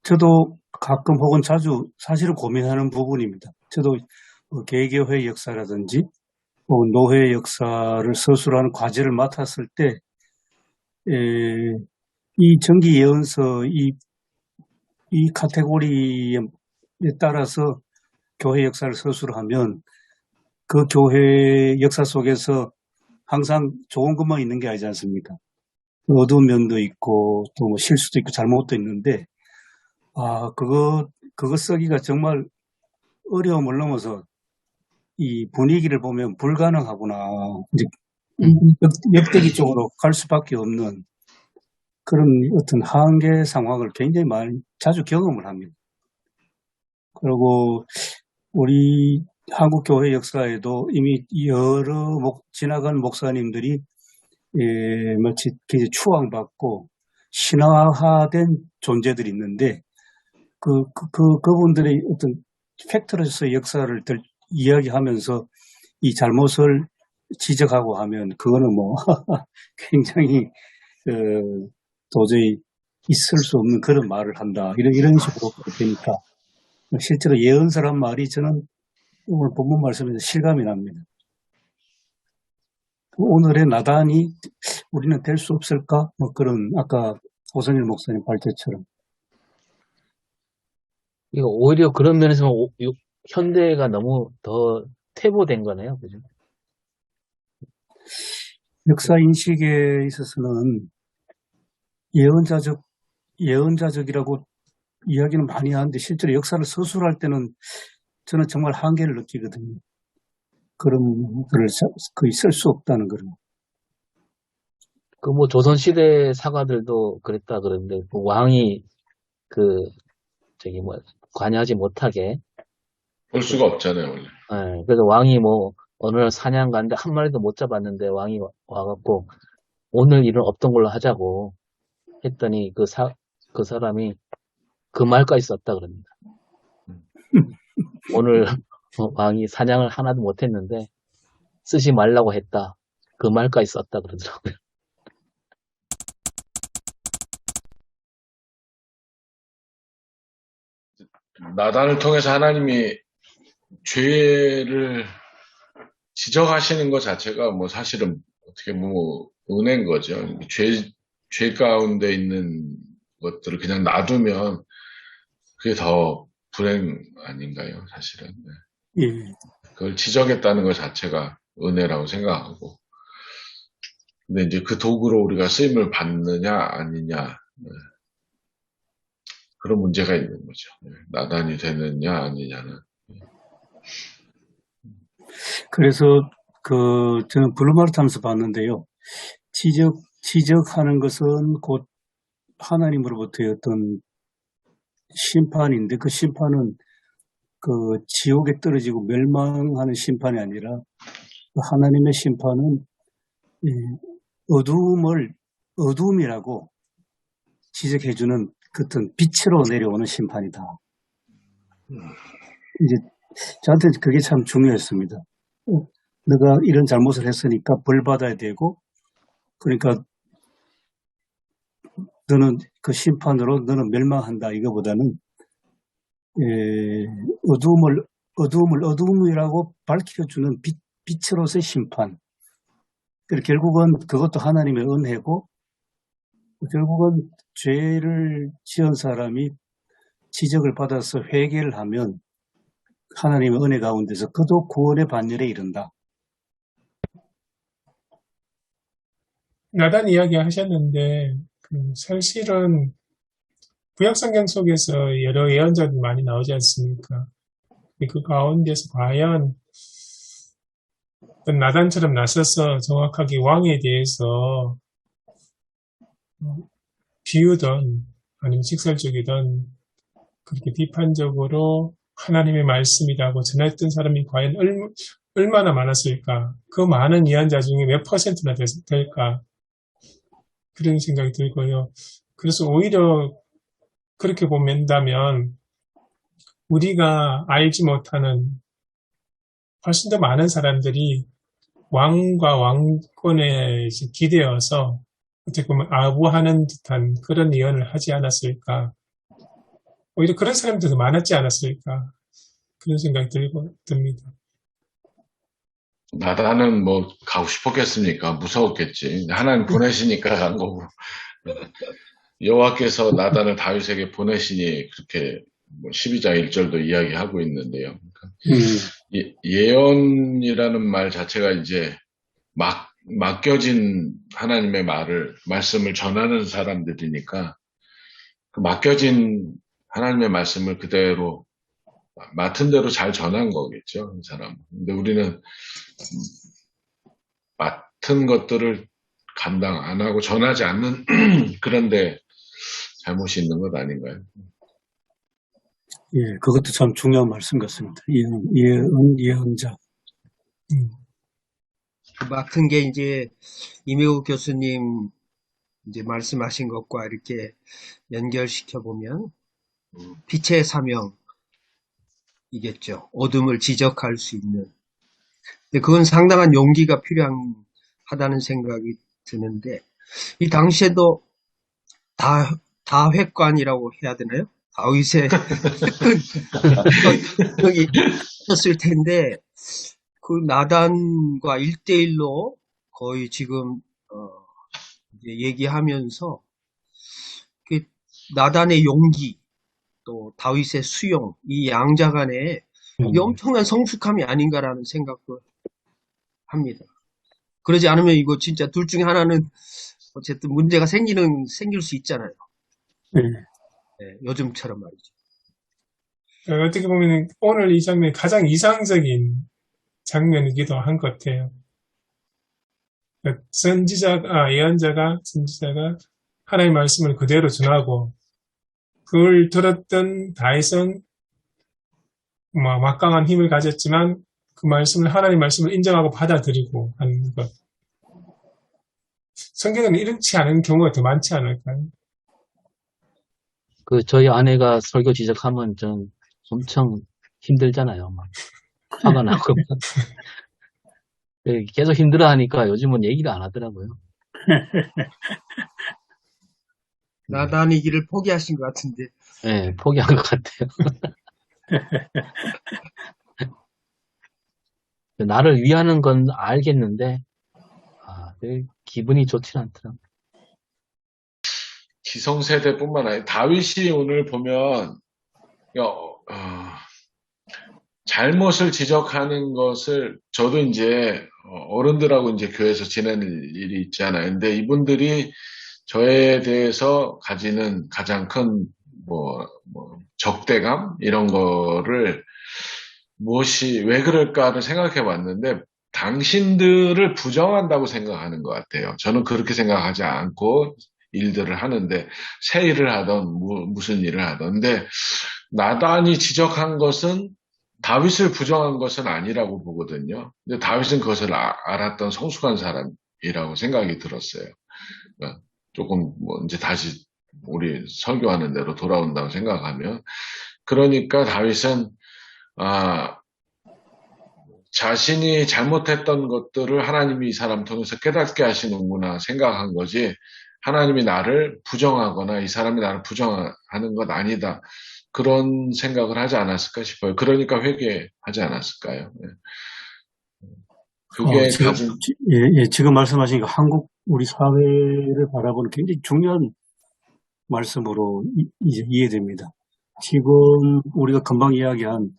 저도 가끔 혹은 자주 사실은 고민하는 부분입니다. 저도 개교회 역사라든지 노회 역사를 서술하는 과제를 맡았을 때 이 정기 예언서 이 카테고리에 따라서 교회 역사를 서술하면 그 교회 역사 속에서 항상 좋은 것만 있는 게 아니지 않습니까? 어두운 면도 있고 또 뭐 실수도 있고 잘못도 있는데 그거 쓰기가 정말 어려움을 넘어서 이 분위기를 보면 불가능하구나. 이제 역대기 쪽으로 갈 수밖에 없는 그런 어떤 한계 상황을 굉장히 자주 경험을 합니다. 그리고 우리 한국 교회 역사에도 이미 여러 지나간 목사님들이 마치 굉장히 추앙받고 신화화된 존재들이 있는데 그분들의 어떤 팩트로서의 역사를 이야기하면서 이 잘못을 지적하고 하면 그거는 뭐 굉장히 도저히 있을 수 없는 그런 말을 한다. 이런 식으로 되니까 실제로 예언서란 말이 저는 오늘 본문 말씀에서 실감이 납니다. 오늘의 나단이 우리는 될 수 없을까? 뭐 그런 아까 오선일 목사님 발제처럼. 이거 오히려 그런 면에서 현대가 너무 더 퇴보된 거네요. 그죠? 역사 인식에 있어서는 예언자적이라고 이야기는 많이 하는데 실제로 역사를 서술할 때는 저는 정말 한계를 느끼거든요. 그런 글을 거의 쓸 수 없다는 거를. 그 뭐 조선시대 사가들도 그랬다 그러는데 그 왕이 관여하지 못하게 볼 수가 없잖아요, 원래. 예, 그래서 왕이 뭐 어느 날 사냥 갔는데 한 마리도 못 잡았는데 왕이 와갖고 오늘 일은 없던 걸로 하자고 했더니 그 사람이 그 말까지 썼다 그럽니다. 오늘 왕이 사냥을 하나도 못했는데 쓰지 말라고 했다. 그 말까지 썼다 그러더라고요. 나단을 통해서 하나님이 죄를 지적하시는 것 자체가 뭐 사실은 어떻게 뭐 은혜인 거죠. 죄 가운데 있는 것들을 그냥 놔두면 그게 더 불행 아닌가요, 사실은. 네. 예. 그걸 지적했다는 것 자체가 은혜라고 생각하고. 근데 이제 그 도구로 우리가 쓰임을 받느냐, 아니냐, 네. 그런 문제가 있는 거죠. 네. 나단이 되느냐, 아니냐는. 그래서 저는 블루마르 탐스 봤는데요. 지적하는 것은 곧 하나님으로부터의 어떤 심판인데 그 심판은 지옥에 떨어지고 멸망하는 심판이 아니라 하나님의 심판은 어두움이라고 지적해주는 그 어떤 빛으로 내려오는 심판이다. 이제 저한테 그게 참 중요했습니다. 내가 이런 잘못을 했으니까 벌 받아야 되고, 그러니까 너는 그 심판으로 너는 멸망한다. 이거보다는 어두움이라고 밝혀주는 빛으로서의 심판. 결국은 그것도 하나님의 은혜고, 결국은 죄를 지은 사람이 지적을 받아서 회개를 하면 하나님의 은혜 가운데서 그도 구원의 반열에 이른다. 나단 이야기 하셨는데 사실은 구약성경 속에서 여러 예언자들 많이 나오지 않습니까? 그 가운데서 과연 나단처럼 나서서 정확하게 왕에 대해서 비유든 아니면 직설적이든 그렇게 비판적으로 하나님의 말씀이라고 전했던 사람이 과연 얼마나 많았을까? 그 많은 예언자 중에 몇 퍼센트나 될까? 그런 생각이 들고요. 그래서 오히려 그렇게 본다면 우리가 알지 못하는 훨씬 더 많은 사람들이 왕과 왕권에 기대어서 어떻게 보면 아부하는 듯한 그런 예언을 하지 않았을까. 오히려 그런 사람들도 많았지 않았을까. 그런 생각이 듭니다. 나단은 뭐 가고 싶었겠습니까? 무서웠겠지. 하나님 보내시니까 간 거고. 여호와께서 나단을 다윗에게 보내시니 그렇게 12장 1절도 이야기하고 있는데요. 예언이라는 말 자체가 이제 맡겨진 하나님의 말씀을 전하는 사람들이니까 그 맡겨진 하나님의 말씀을 그대로 맡은 대로 잘 전한 거겠죠, 이 사람. 근데 우리는 맡은 것들을 감당 안 하고 전하지 않는 그런데 잘못이 있는 것 아닌가요? 예, 그것도 참 중요한 말씀 같습니다. 예언자. 그 맡은 게 이제 이명욱 교수님 이제 말씀하신 것과 이렇게 연결시켜 보면 빛의 사명이겠죠. 어둠을 지적할 수 있는. 근데 그건 상당한 용기가 필요하다는 생각이 드는데 이 당시에도 다회관이라고 해야 되나요? 다윗의 여기 있었을 텐데 그 나단과 1대1로 거의 지금 이제 얘기하면서 그 나단의 용기 또 다윗의 수용 이 양자 간에 이 엄청난 성숙함이 아닌가라는 생각도 합니다. 그러지 않으면 이거 진짜 둘 중에 하나는 어쨌든 문제가 생길 수 있잖아요. 예, 네, 요즘처럼 말이죠. 어떻게 보면 오늘 이 장면이 가장 이상적인 장면이기도 한 것 같아요. 예언자가, 선지자가 하나님의 말씀을 그대로 전하고, 그걸 들었던 다윗은 막강한 힘을 가졌지만, 그 하나님의 말씀을 인정하고 받아들이고 하는 것. 성경에는 이렇지 않은 경우가 더 많지 않을까요? 저희 아내가 설교 지적하면 좀 엄청 힘들잖아요. 막 화가 나고. 계속 힘들어 하니까 요즘은 얘기를 안 하더라고요. 나단의 길을 포기하신 것 같은데. 예, 포기한 것 같아요. 나를 위하는 건 알겠는데, 기분이 좋진 않더라고요. 기성세대뿐만 아니라 다윗이 오늘 보면 잘못을 지적하는 것을 저도 이제 어른들하고 이제 교회에서 지내는 일이 있잖아요. 근데 이분들이 저에 대해서 가지는 가장 큰 적대감 이런 거를 왜 그럴까를 생각해 봤는데 당신들을 부정한다고 생각하는 것 같아요. 저는 그렇게 생각하지 않고 일들을 하는데 새 일을 하던 무슨 일을 하던 근데 나단이 지적한 것은 다윗을 부정한 것은 아니라고 보거든요. 근데 다윗은 그것을 알았던 성숙한 사람이라고 생각이 들었어요. 그러니까 조금 이제 다시 우리 설교하는 대로 돌아온다고 생각하면 그러니까 다윗은 자신이 잘못했던 것들을 하나님이 이 사람 통해서 깨닫게 하시는구나 생각한 거지 하나님이 나를 부정하거나 이 사람이 나를 부정하는 건 아니다. 그런 생각을 하지 않았을까 싶어요. 그러니까 회개하지 않았을까요? 그게 지금 말씀하신 우리 사회를 바라보는 굉장히 중요한 말씀으로 이제 이해됩니다. 지금 우리가 금방 이야기한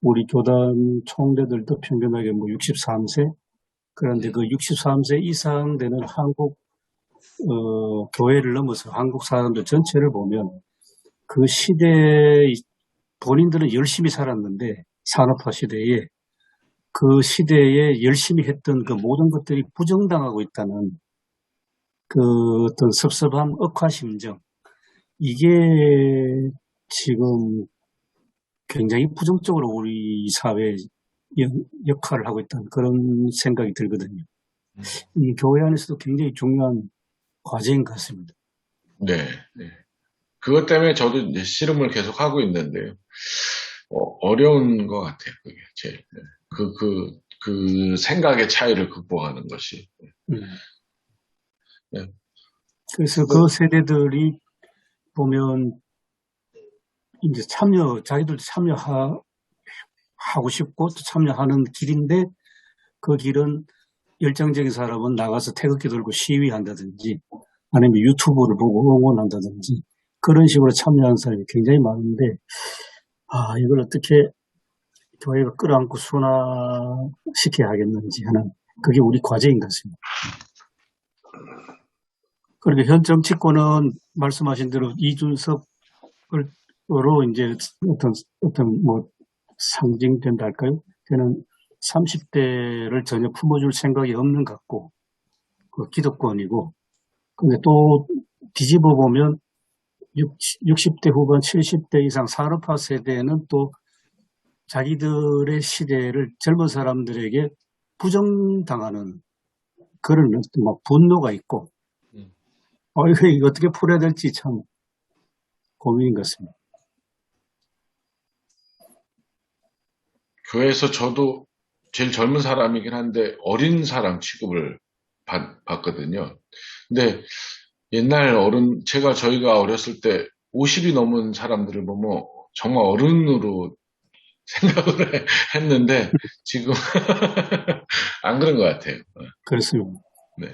우리 교단 총대들도 평균하게 63세, 그런데 그 63세 이상 되는 한국, 교회를 넘어서 한국 사람들 전체를 보면 그 시대에 본인들은 열심히 살았는데, 산업화 시대에 그 시대에 열심히 했던 그 모든 것들이 부정당하고 있다는 그 어떤 섭섭함, 억하심정, 이게 지금 굉장히 부정적으로 우리 사회에 역할을 하고 있다는 그런 생각이 들거든요. 이 교회 안에서도 굉장히 중요한 과제인 것 같습니다. 네. 그것 때문에 저도 이제 씨름을 계속 하고 있는데요. 어려운 것 같아요. 그게 제일. 그 생각의 차이를 극복하는 것이. 네. 그래서 그 세대들이 보면 이제 자기들도 참여하고 싶고 또 참여하는 길인데 그 길은 열정적인 사람은 나가서 태극기 들고 시위한다든지 아니면 유튜브를 보고 응원한다든지 그런 식으로 참여하는 사람이 굉장히 많은데 이걸 어떻게 교회가 끌어안고 순화시켜야 하겠는지 하는 그게 우리 과제인 것 같습니다. 그러니까 현 정치권은 말씀하신 대로 이준석으로 이제 어떤 상징된다 할까요? 저는 30대를 전혀 품어줄 생각이 없는 것 같고, 그 기득권이고, 근데 또 뒤집어 보면 60대 후반, 70대 이상 산업화 세대는 또 자기들의 시대를 젊은 사람들에게 부정당하는 그런 막 분노가 있고, 이거 어떻게 풀어야 될지 참 고민인 것 같습니다. 교회에서 저도 제일 젊은 사람이긴 한데 어린 사람 취급을 받거든요. 근데 옛날 저희가 어렸을 때 50이 넘은 사람들을 보면 정말 어른으로 생각을 했는데 지금 안 그런 것 같아요. 그렇습니다. 네.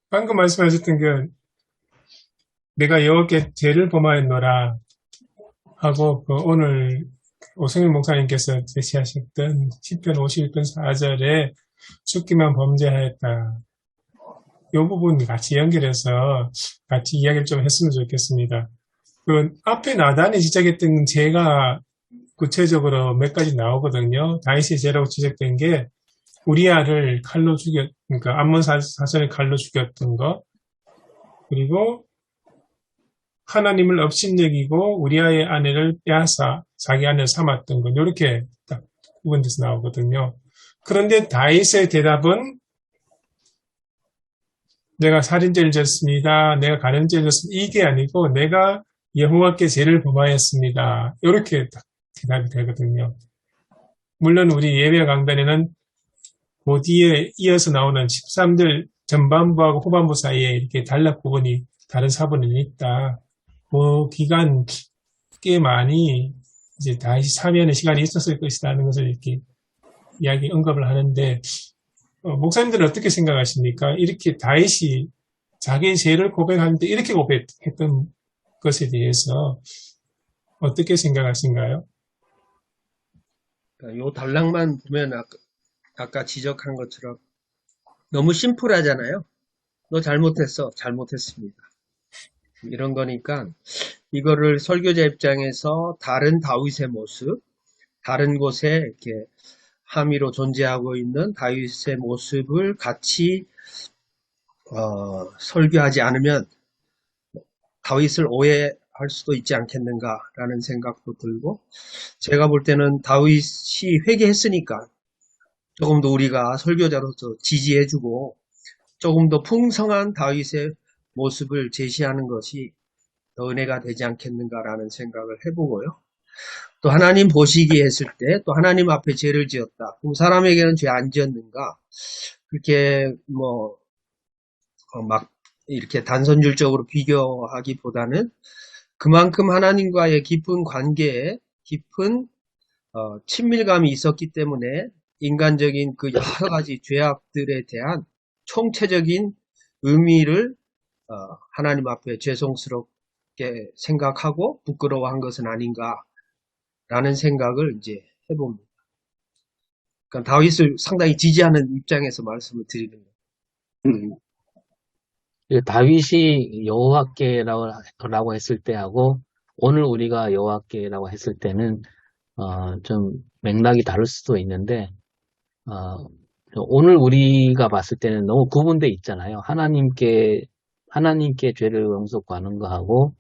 방금 말씀하셨던 게 내가 여호와께 죄를 범하였노라 하고 오늘 오승일 목사님께서 제시하셨던 시편 51편 4절에 죽기만 범죄하였다. 이 부분 같이 연결해서 같이 이야기를 좀 했으면 좋겠습니다. 그 앞에 나단이 지적했던 죄가 구체적으로 몇 가지 나오거든요. 다윗의 죄라고 지적된 게 우리아를 그러니까 암몬 사전을 칼로 죽였던 거, 그리고 하나님을 업신여기고 우리아의 아내를 빼앗아 자기 아내를 삼았던 것, 이렇게 딱 구분돼서 나오거든요. 그런데 다윗의 대답은 내가 살인죄를 졌습니다. 내가 간음죄를 졌습니다. 이게 아니고 내가 여호와께 죄를 범하였습니다. 이렇게 딱 대답이 되거든요. 물론 우리 예배 강단에는 그 뒤에 이어서 나오는 13절 전반부하고 후반부 사이에 이렇게 단락 부분이 다른 사본은 있다. 그 기간 꽤 많이 이제 다시 참여하는 시간이 있었을 것이라는 것을 이렇게 언급을 하는데, 목사님들은 어떻게 생각하십니까? 이렇게 다윗이 자기의 죄를 고백하는데 이렇게 고백했던 것에 대해서 어떻게 생각하신가요? 요 단락만 보면 아까 지적한 것처럼 너무 심플하잖아요. 너 잘못했어. 잘못했습니다. 이런 거니까 이거를 설교자 입장에서 다른 다윗의 모습, 다른 곳에 이렇게 함의로 존재하고 있는 다윗의 모습을 같이 설교하지 않으면 다윗을 오해할 수도 있지 않겠는가라는 생각도 들고, 제가 볼 때는 다윗이 회개했으니까 조금 더 우리가 설교자로서 지지해주고 조금 더 풍성한 다윗의 모습을 제시하는 것이 더 은혜가 되지 않겠는가라는 생각을 해보고요. 또 하나님 보시기에 했을 때 또 하나님 앞에 죄를 지었다. 그럼 사람에게는 죄 안 지었는가? 그렇게 막 이렇게 단선율적으로 비교하기보다는 그만큼 하나님과의 깊은 관계에 깊은 친밀감이 있었기 때문에 인간적인 그 여러 가지 죄악들에 대한 총체적인 의미를 하나님 앞에 죄송스럽게 생각하고 부끄러워한 것은 아닌가라는 생각을 이제 해봅니다. 그러니까 다윗을 상당히 지지하는 입장에서 말씀을 드리는 거예요. 다윗이 여호와께라고 했을 때하고 오늘 우리가 여호와께라고 했을 때는 좀 맥락이 다를 수도 있는데, 오늘 우리가 봤을 때는 너무 구분돼 있잖아요. 하나님께 죄를 용서구하는 거하고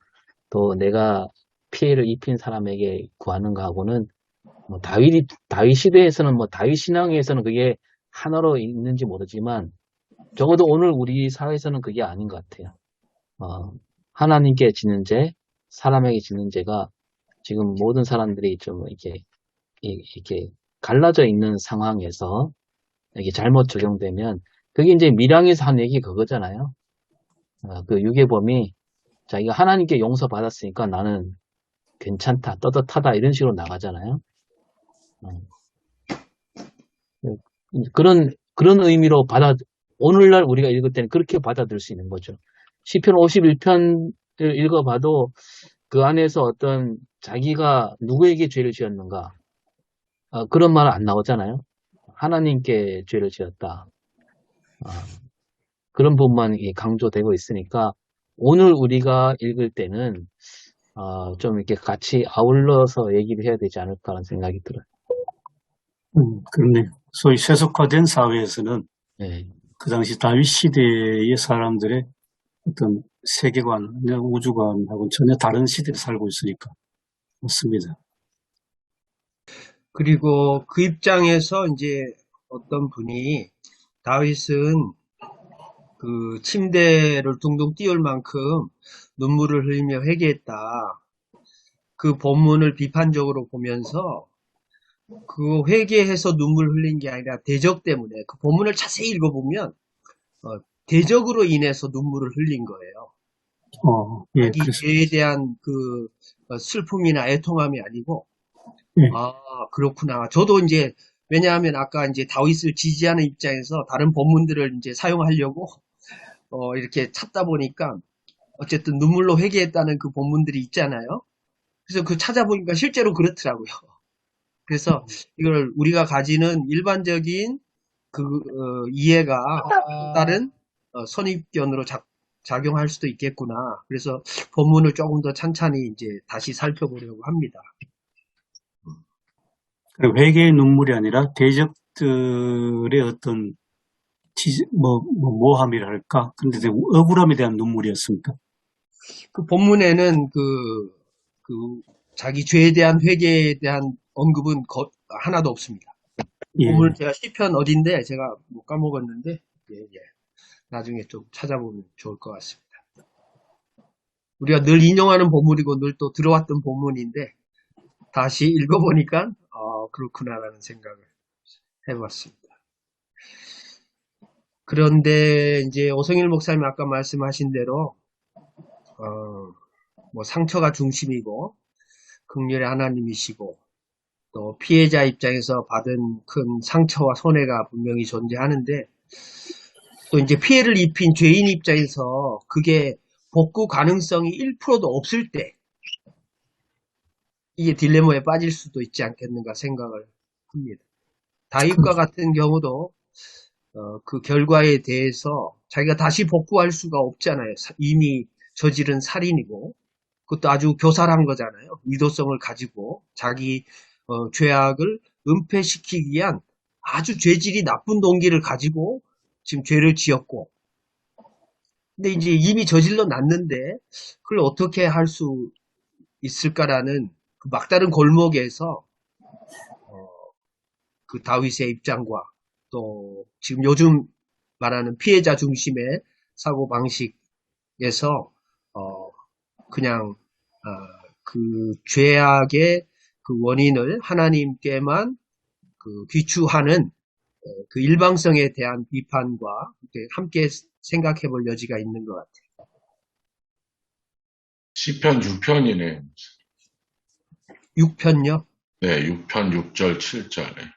또 내가 피해를 입힌 사람에게 구하는 거하고는 다윗 시대에서는 다윗 신앙에서는 그게 하나로 있는지 모르지만 적어도 오늘 우리 사회에서는 그게 아닌 것 같아요. 하나님께 지는 죄, 사람에게 지는 죄가 지금 모든 사람들이 좀 이렇게 갈라져 있는 상황에서 이게 잘못 적용되면 그게 이제 밀양에서 한 얘기 그거잖아요. 그 유괴범이 자기가 하나님께 용서받았으니까 나는 괜찮다, 떳떳하다 이런 식으로 나가잖아요. 그런 의미로 오늘날 우리가 읽을 때는 그렇게 받아들일 수 있는 거죠. 시편 51편을 읽어봐도 그 안에서 어떤 자기가 누구에게 죄를 지었는가, 그런 말은 안 나오잖아요. 하나님께 죄를 지었다. 그런 부분만 강조되고 있으니까 오늘 우리가 읽을 때는 좀 이렇게 같이 아울러서 얘기를 해야 되지 않을까라는 생각이 들어요. 그렇네요. 소위 세속화된 사회에서는 네. 그 당시 다윗 시대의 사람들의 어떤 세계관, 우주관하고는 전혀 다른 시대에 살고 있으니까. 맞습니다. 그리고 그 입장에서 이제 어떤 분이 다윗은 그 침대를 둥둥 띄울 만큼 눈물을 흘리며 회개했다. 그 본문을 비판적으로 보면서 그 회개해서 눈물 흘린 게 아니라 대적 때문에 그 본문을 자세히 읽어보면 대적으로 인해서 눈물을 흘린 거예요. 예, 자기 그래서, 죄에 대한 그 슬픔이나 애통함이 아니고 예, 그렇구나. 저도 이제 왜냐하면 아까 이제 다윗을 지지하는 입장에서 다른 본문들을 이제 사용하려고 이렇게 찾다 보니까 어쨌든 눈물로 회개했다는 그 본문들이 있잖아요. 그래서 그 찾아보니까 실제로 그렇더라고요. 그래서 이걸 우리가 가지는 일반적인 그 이해가 다른 선입견으로 작용할 수도 있겠구나. 그래서 본문을 조금 더 찬찬히 이제 다시 살펴보려고 합니다. 회개의 눈물이 아니라 대적들의 어떤 모함이랄까? 근데 억울함에 대한 눈물이었습니까? 그 본문에는 그 자기 죄에 대한 회개에 대한 언급은 하나도 없습니다. 예, 본문 제가 시편 어딘데 제가 못 까먹었는데 예. 나중에 좀 찾아보면 좋을 것 같습니다. 우리가 늘 인용하는 본문이고 늘 또 들어왔던 본문인데 다시 읽어보니까 그렇구나라는 생각을 해봤습니다. 그런데 이제 오성일 목사님 아까 말씀하신 대로 뭐 상처가 중심이고 긍휼의 하나님이시고 또 피해자 입장에서 받은 큰 상처와 손해가 분명히 존재하는데 또 이제 피해를 입힌 죄인 입장에서 그게 복구 가능성이 1%도 없을 때 이게 딜레마에 빠질 수도 있지 않겠는가 생각을 합니다. 다윗과 같은 경우도 그 결과에 대해서 자기가 다시 복구할 수가 없잖아요. 이미 저지른 살인이고 그것도 아주 교살한 거잖아요. 의도성을 가지고 자기 죄악을 은폐시키기 위한 아주 죄질이 나쁜 동기를 가지고 지금 죄를 지었고 근데 이제 이미 저질러 놨는데 그걸 어떻게 할 수 있을까라는 그 막다른 골목에서 그 다윗의 입장과 또 지금 요즘 말하는 피해자 중심의 사고 방식에서 그냥 그 죄악의 그 원인을 하나님께만 그 귀추하는 그 일방성에 대한 비판과 함께 생각해 볼 여지가 있는 것 같아요. 시편 6편이네요. 6편요? 네, 6편 6절 7절.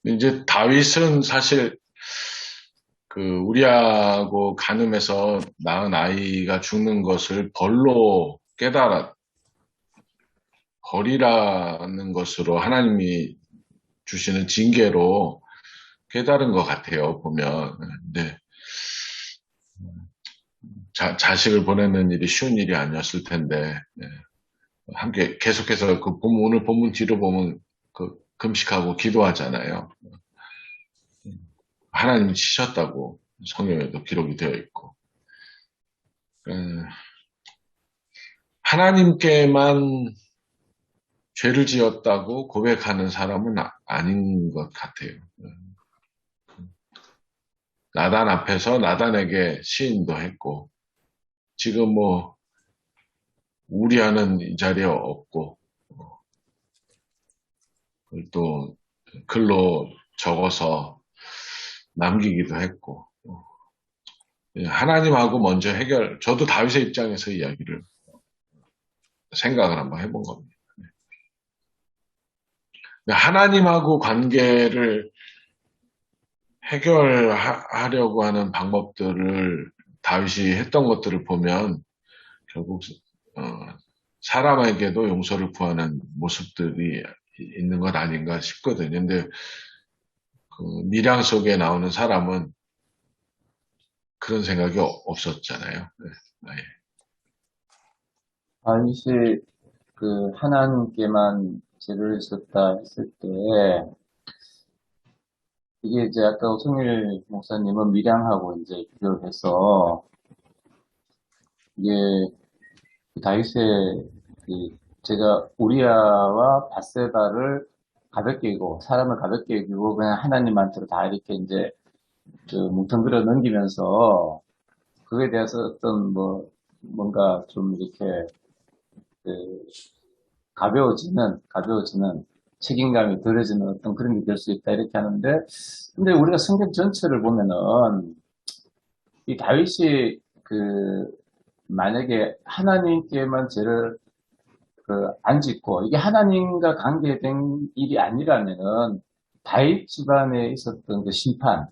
이제 다윗은 사실 그 우리하고 간음해서 낳은 아이가 죽는 것을 벌로 벌이라는 것으로 하나님이 주시는 징계로 깨달은 것 같아요, 보면. 근데 자식을 보내는 일이 쉬운 일이 아니었을 텐데, 함께 계속해서 오늘 본문 뒤로 보면 금식하고 기도하잖아요. 하나님 치셨다고 성경에도 기록이 되어 있고. 하나님께만 죄를 지었다고 고백하는 사람은 아닌 것 같아요. 나단 앞에서 나단에게 시인도 했고, 지금 우리아는 이 자리에 없고, 또 글로 적어서 남기기도 했고, 하나님하고 먼저 저도 다윗의 입장에서 이야기를 생각을 한번 해본 겁니다. 하나님하고 관계를 해결하려고 하는 방법들을 다윗이 했던 것들을 보면 결국 사람에게도 용서를 구하는 모습들이 있는 것 아닌가 싶거든요. 근데 그 밀양 속에 나오는 사람은 그런 생각이 없었잖아요. 네. 다윗이 그 하나님께만 죄를 졌다 했을 때 이게 이제 아까 오승일 목사님은 밀양하고 이제 비교를 해서 이게 다윗의 제가 우리아와 밧세바를 가볍게 이고 사람을 가볍게 이고 그냥 하나님한테로 다 이렇게 이제 그 뭉텅그려 넘기면서 그거에 대해서 어떤 뭔가 좀 이렇게 그 가벼워지는 책임감이 덜어지는 어떤 그런 게 될 수 있다 이렇게 하는데 근데 우리가 성경 전체를 보면은 이 다윗이 만약에 하나님께만 죄를 안 짓고 이게 하나님과 관계된 일이 아니라면은 다윗 집안에 있었던 그 심판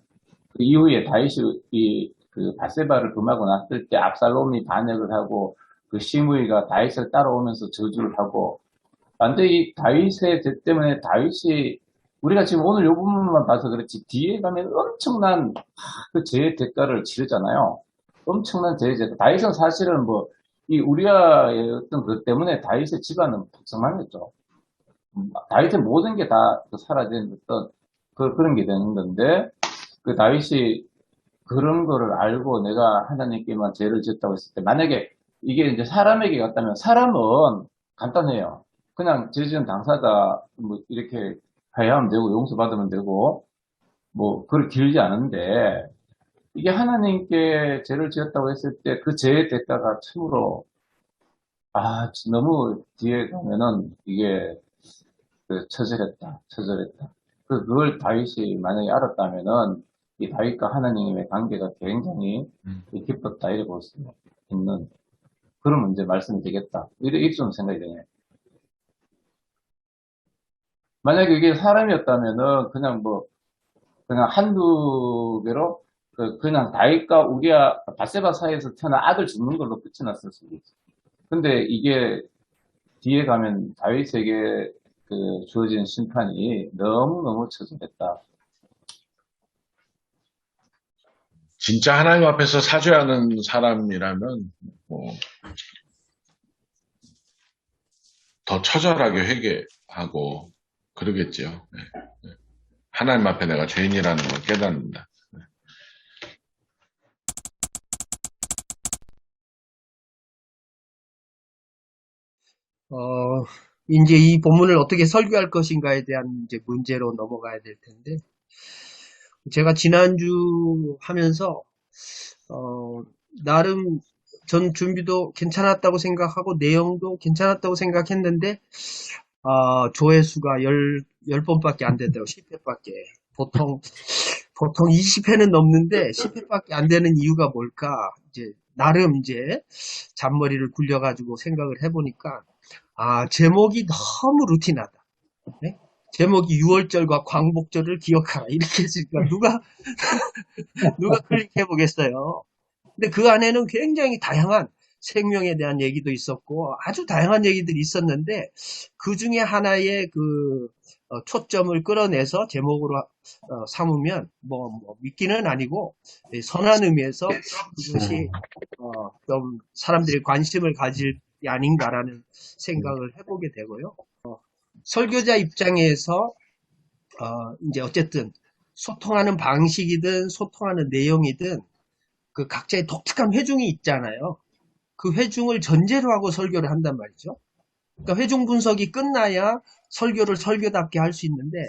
그 이후에 다윗이 밧세바를 범하고 났을 때 압살롬이 반역을 하고 그 시므이가 다윗을 따라오면서 저주를 하고 완전히 다윗의 죄 때문에 다윗이 우리가 지금 오늘 요 부분만 봐서 그렇지 뒤에 가면 엄청난 그 죄의 대가를 치르잖아요. 엄청난 죄의 대가. 다윗은 사실은 이 우리아의 어떤 것 때문에 다윗의 집안은 폭성망했죠. 다윗의 모든 게 다 사라진 어떤 그런 게 되는 건데 그 다윗이 그런 거를 알고 내가 하나님께만 죄를 지었다고 했을 때 만약에 이게 이제 사람에게 갔다면 사람은 간단해요. 그냥 죄 지은 당사자 이렇게 회개하면 되고 용서받으면 되고 그걸 길지 않은데 이게 하나님께 죄를 지었다고 했을 때 그 죄의 대가가 참으로 너무 뒤에 가면은 이게 처절했다. 그걸 다윗이 만약에 알았다면은 이 다윗과 하나님의 관계가 굉장히 깊었다 이렇게 볼 수 있는 그런 문제 말씀이 되겠다. 이렇게 좀 생각이 되네요. 만약에 이게 사람이었다면은 그냥 한두 개로 그냥 다윗과 우리아 밧세바 사이에서 태어난 아들 죽는 걸로 끝이 났을 수도 있어. 근데 이게 뒤에 가면 다윗에게 주어진 심판이 너무너무 처절했다. 진짜 하나님 앞에서 사죄하는 사람이라면 더 처절하게 회개하고 그러겠지요. 네. 하나님 앞에 내가 죄인이라는 걸 깨닫는다. 이제 이 본문을 어떻게 설교할 것인가에 대한 이제 문제로 넘어가야 될 텐데, 제가 지난주 하면서, 나름 전 준비도 괜찮았다고 생각하고, 내용도 괜찮았다고 생각했는데, 조회수가 10번밖에 안 되더라고요. 10회밖에. 보통 20회는 넘는데 10회밖에 안 되는 이유가 뭘까? 이제, 나름 이제, 잔머리를 굴려가지고 생각을 해보니까, 제목이 너무 루틴하다. 네? 제목이 6월절과 광복절을 기억하라. 이렇게 했으니까 누가 클릭해 보겠어요. 근데 그 안에는 굉장히 다양한 생명에 대한 얘기도 있었고 아주 다양한 얘기들이 있었는데 그 중에 하나의 초점을 끌어내서 제목으로 삼으면 믿기는 아니고 선한 의미에서 그것이 좀 사람들이 관심을 가질 게 아닌가라는 생각을 해보게 되고요. 설교자 입장에서 이제 어쨌든 소통하는 방식이든 소통하는 내용이든 그 각자의 독특한 회중이 있잖아요. 그 회중을 전제로 하고 설교를 한단 말이죠. 그러니까 회중 분석이 끝나야 설교를 설교답게 할 수 있는데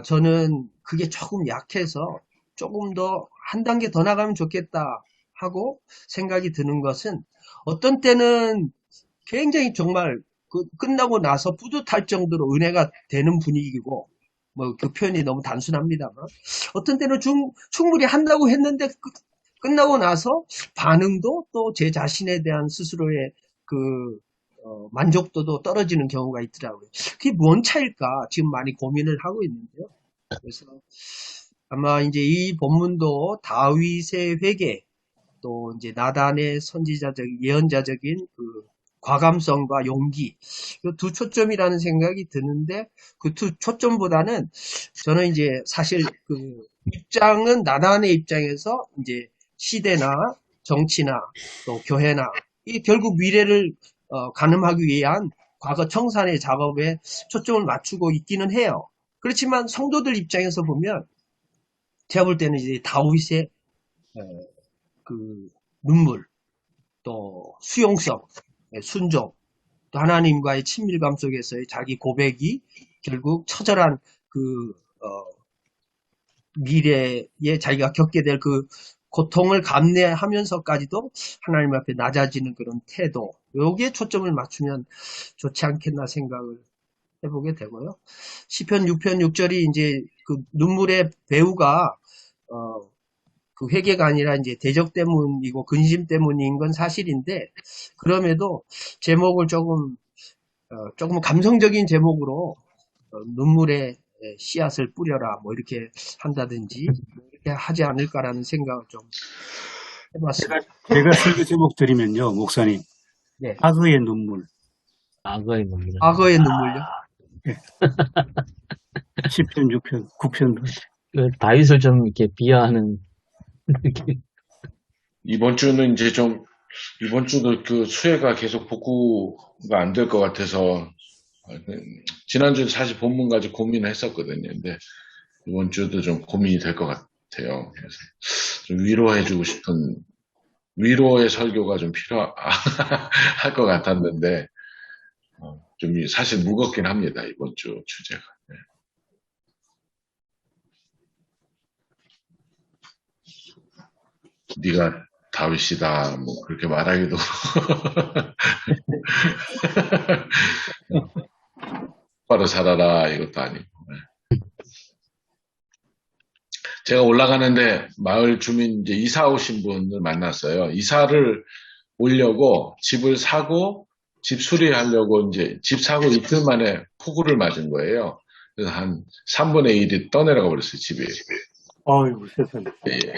저는 그게 조금 약해서 조금 더 한 단계 더 나가면 좋겠다 하고 생각이 드는 것은 어떤 때는 굉장히 정말 끝나고 나서 뿌듯할 정도로 은혜가 되는 분위기고 그 표현이 너무 단순합니다만 어떤 때는 충분히 한다고 했는데 끝나고 나서 반응도 또 제 자신에 대한 스스로의 그 만족도도 떨어지는 경우가 있더라고요. 그게 뭔 차일까 지금 많이 고민을 하고 있는데요. 그래서 아마 이제 이 본문도 다윗의 회개 또 이제 나단의 선지자적 예언자적인 그 과감성과 용기 이 두 초점이라는 생각이 드는데 그 두 초점보다는 저는 이제 사실 그 입장은 나단의 입장에서 이제 시대나 정치나 또 교회나 이 결국 미래를 가늠하기 위한 과거 청산의 작업에 초점을 맞추고 있기는 해요. 그렇지만 성도들 입장에서 보면 제가 볼 때는 이제 다윗의 그 눈물, 또 수용성, 순종, 또 하나님과의 친밀감 속에서의 자기 고백이 결국 처절한 그 미래에 자기가 겪게 될 그 고통을 감내하면서까지도 하나님 앞에 낮아지는 그런 태도, 여기에 초점을 맞추면 좋지 않겠나 생각을 해보게 되고요. 시편 6편 6절이 이제 그 눈물의 배우가 그 회개가 아니라 이제 대적 때문이고 근심 때문인 건 사실인데 그럼에도 제목을 조금 감성적인 제목으로 눈물의 씨앗을 뿌려라 뭐 이렇게 한다든지 이렇게 하지 않을까라는 생각을 좀 해봤습니다. 제가 설교 제목 드리면요, 목사님. 네. 악의 눈물. 악어의 눈물. 악어의 눈물요? 시편 6편, 9편도. 그 다윗을 좀 이렇게 비하하는 느낌. 이번 주는 이제 좀, 이번 주도 그 수혜가 계속 복구가 안 될 것 같아서, 지난주에 사실 본문 가지고 고민을 했었거든요. 근데 이번 주도 좀 고민이 될 것 같아요. 그래서 좀 위로해주고 싶은, 위로의 설교가 좀 필요할 것 같았는데, 좀 사실 무겁긴 합니다. 이번 주 주제가. 네. 네가 다윗이다, 뭐, 그렇게 말하기도. 바로 살아라, 이것도 아니고. 네. 제가 올라가는데 마을 주민 이제 이사 오신 분을 만났어요. 이사를 오려고 집을 사고 집 수리하려고 이제 집 사고 이틀 만에 폭우를 맞은 거예요. 그래서 한 3분의 1이 떠내려가 버렸어요, 집이. 어이구, 세상에. 예.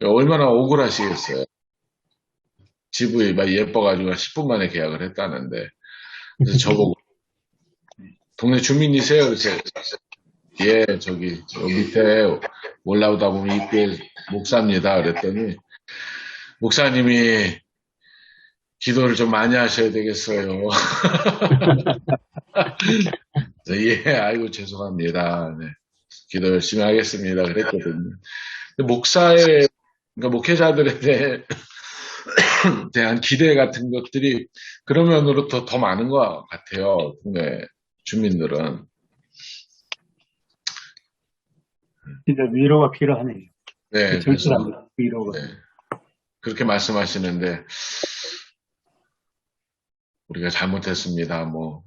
얼마나 억울하시겠어요. 집이 막 예뻐가지고 10분 만에 계약을 했다는데. 그래서 저보고, 동네 주민이세요? 그래서, 예, 저기, 저 밑에 올라오다 보면 입구에 목사입니다. 그랬더니, 목사님이 기도를 좀 많이 하셔야 되겠어요. 예, 아이고, 죄송합니다. 네. 기도 열심히 하겠습니다. 그랬거든요. 목사의, 그러니까 목회자들에 대한 기대 같은 것들이 그런 면으로 더 많은 것 같아요. 국내 주민들은. 진짜 위로가 필요하네요. 네, 절실합니다. 위로가. 네, 그렇게 말씀하시는데, 우리가 잘못했습니다. 뭐,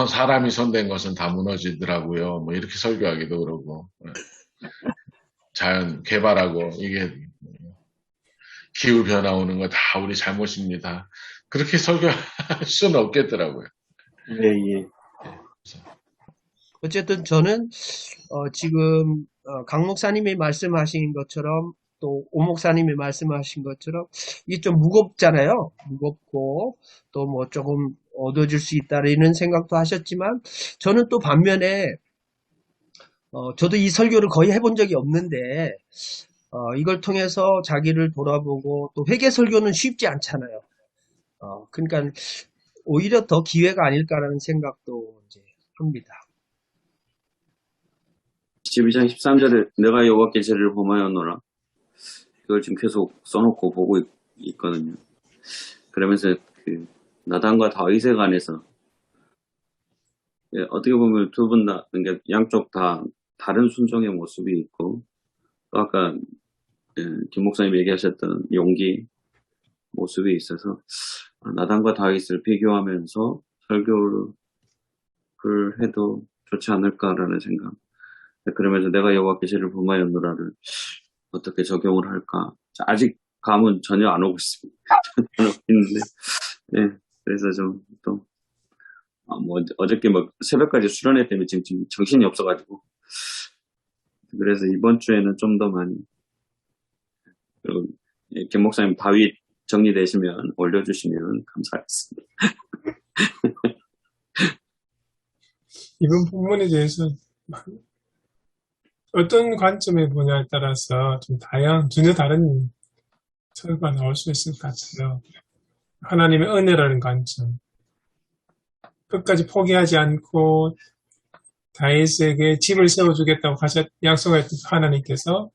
사람이 손댄 것은 다 무너지더라고요. 뭐, 이렇게 설교하기도 그러고. 자연 개발하고, 이게, 기후변화 오는 거 다 우리 잘못입니다. 그렇게 설교할 수는 없겠더라고요. 예, 예. 어쨌든 저는 지금 강 목사님이 말씀하신 것처럼 또 오 목사님이 말씀하신 것처럼 이게 좀 무겁잖아요. 무겁고 또 뭐 조금 얻어질 수 있다는 생각도 하셨지만 저는 또 반면에 저도 이 설교를 거의 해본 적이 없는데 이걸 통해서 자기를 돌아보고 또 회개 설교는 쉽지 않잖아요. 그러니까 오히려 더 기회가 아닐까라는 생각도 이제 합니다. 12장 13절에 내가 여호와께 죄를 범하였노라. 이걸 지금 계속 써놓고 보고 있거든요. 그러면서 그 나단과 다윗에 관해서 어떻게 보면 두 분 다, 그러니까 양쪽 다 다른 순종의 모습이 있고 또 아까 김 목사님 얘기하셨던 용기 모습이 있어서 나단과 다윗을 비교하면서 설교를 해도 좋지 않을까라는 생각. 그러면서 내가 여호와께 죄를 범하였노라를 어떻게 적용을 할까? 아직 감은 전혀 안 오고 있습니다. 전혀 안 오고 있는데, 네, 그래서 좀 또, 뭐 어저께 뭐 새벽까지 수련회 때문에 지금 정신이 없어가지고, 그래서 이번 주에는 좀 더 많이, 그리고 김 목사님 바위 정리되시면 올려주시면 감사하겠습니다. 이번 본문에 대해서 어떤 관점에 보냐에 따라서 좀 전혀 다른 설교가 나올 수 있을 것 같아요. 하나님의 은혜라는 관점. 끝까지 포기하지 않고 다윗에게 집을 세워주겠다고 약속했던 하나님께서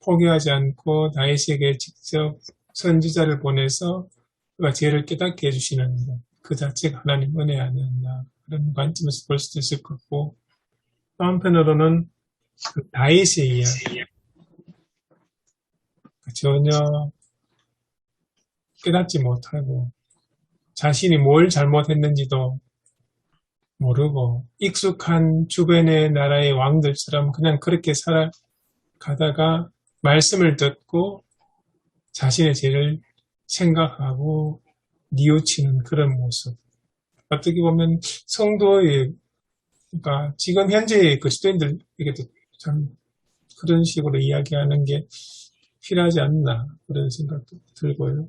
포기하지 않고 다윗에게 직접 선지자를 보내서 그가 죄를 깨닫게 해주시는 것. 그 자체가 하나님 은혜 아니었나. 그런 관점에서 볼 수도 있을 것 같고, 또 한편으로는 그 다윗의 이야기. 전혀 깨닫지 못하고 자신이 뭘 잘못했는지도 모르고 익숙한 주변의 나라의 왕들처럼 그냥 그렇게 살아가다가 말씀을 듣고 자신의 죄를 생각하고 뉘우치는 그런 모습. 어떻게 보면 성도의, 그러니까 지금 현재의 그리스도인들에게도 참 그런 식으로 이야기하는 게 필요하지 않나 그런 생각도 들고요.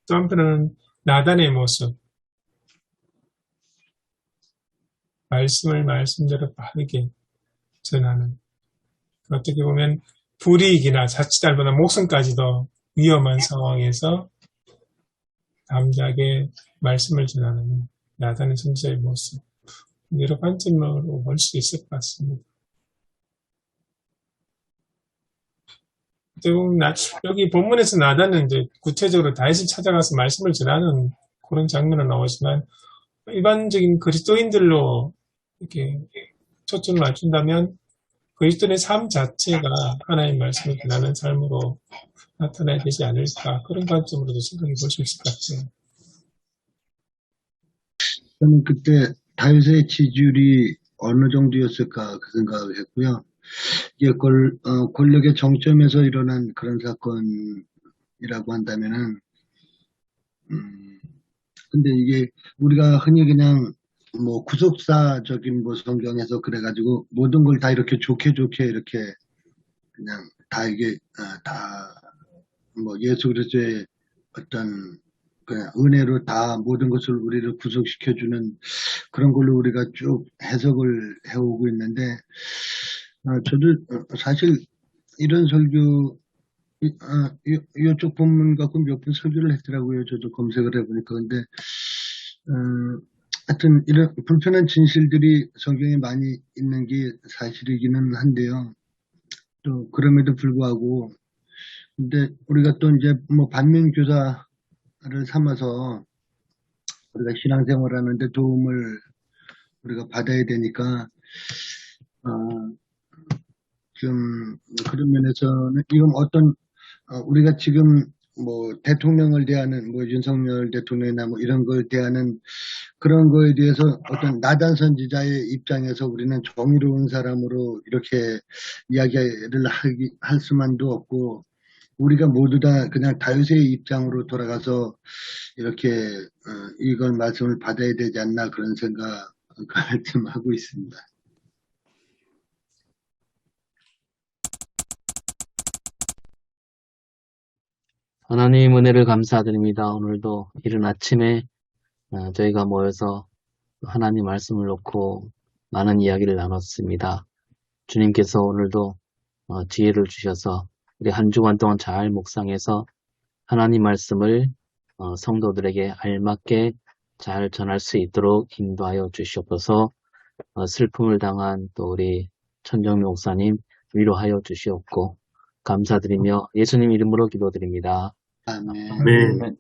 또 한편으로는 나단의 모습. 말씀을 말씀대로 빠르게 전하는. 어떻게 보면 불이익이나 자칫 잘못하면 목숨까지도 위험한 상황에서 담대하게 말씀을 전하는 나단의 선지자의 모습. 여러 관점으로 볼 수 있을 것 같습니다. 여기 본문에서 나단은 이제 구체적으로 다윗을 찾아가서 말씀을 전하는 그런 장면은 나오지만 일반적인 그리스도인들로 이렇게 초점을 맞춘다면 그리스도인의 삶 자체가 하나님의 말씀을 전하는 삶으로 나타나야 되지 않을까 그런 관점으로도 생각해 볼 수 있을 것 같아요. 저는 그때 다윗의 지지율이 어느 정도였을까 그 생각을 했고요. 이게 권력의 정점에서 일어난 그런 사건이라고 한다면은, 근데 이게 우리가 흔히 그냥 뭐 구속사적인 뭐 성경에서 그래가지고 모든 걸 다 이렇게 좋게 이렇게 그냥 다 이게 다 뭐 예수 그리스도의 어떤 그냥 은혜로 다 모든 것을 우리를 구속시켜주는 그런 걸로 우리가 쭉 해석을 해오고 있는데, 저도 사실 이런 설교 이쪽 본문 갖고 몇 번 설교를 했더라고요. 저도 검색을 해보니까. 근데 하여튼 이런 불편한 진실들이 성경에 많이 있는 게 사실이기는 한데요. 또 그럼에도 불구하고 근데 우리가 또 이제 뭐 반면교사를 삼아서 우리가 신앙생활하는데 도움을 우리가 받아야 되니까 좀 그런 면에서는 이건 어떤 우리가 지금 뭐 대통령을 대하는 뭐 윤석열 대통령이나 뭐 이런 걸 대하는 그런 거에 대해서 어떤 나단 선지자의 입장에서 우리는 정의로운 사람으로 이렇게 이야기를 할 수만도 없고 우리가 모두 다 그냥 다윗의 입장으로 돌아가서 이렇게 이걸 말씀을 받아야 되지 않나 그런 생각을 좀 하고 있습니다. 하나님 은혜를 감사드립니다. 오늘도 이른 아침에 저희가 모여서 하나님 말씀을 놓고 많은 이야기를 나눴습니다. 주님께서 오늘도 지혜를 주셔서 우리 한 주간 동안 잘 묵상해서 하나님 말씀을 성도들에게 알맞게 잘 전할 수 있도록 인도하여 주시옵소서. 슬픔을 당한 또 우리 천정미 목사님 위로하여 주시옵고 감사드리며 예수님 이름으로 기도드립니다. 아멘. 네.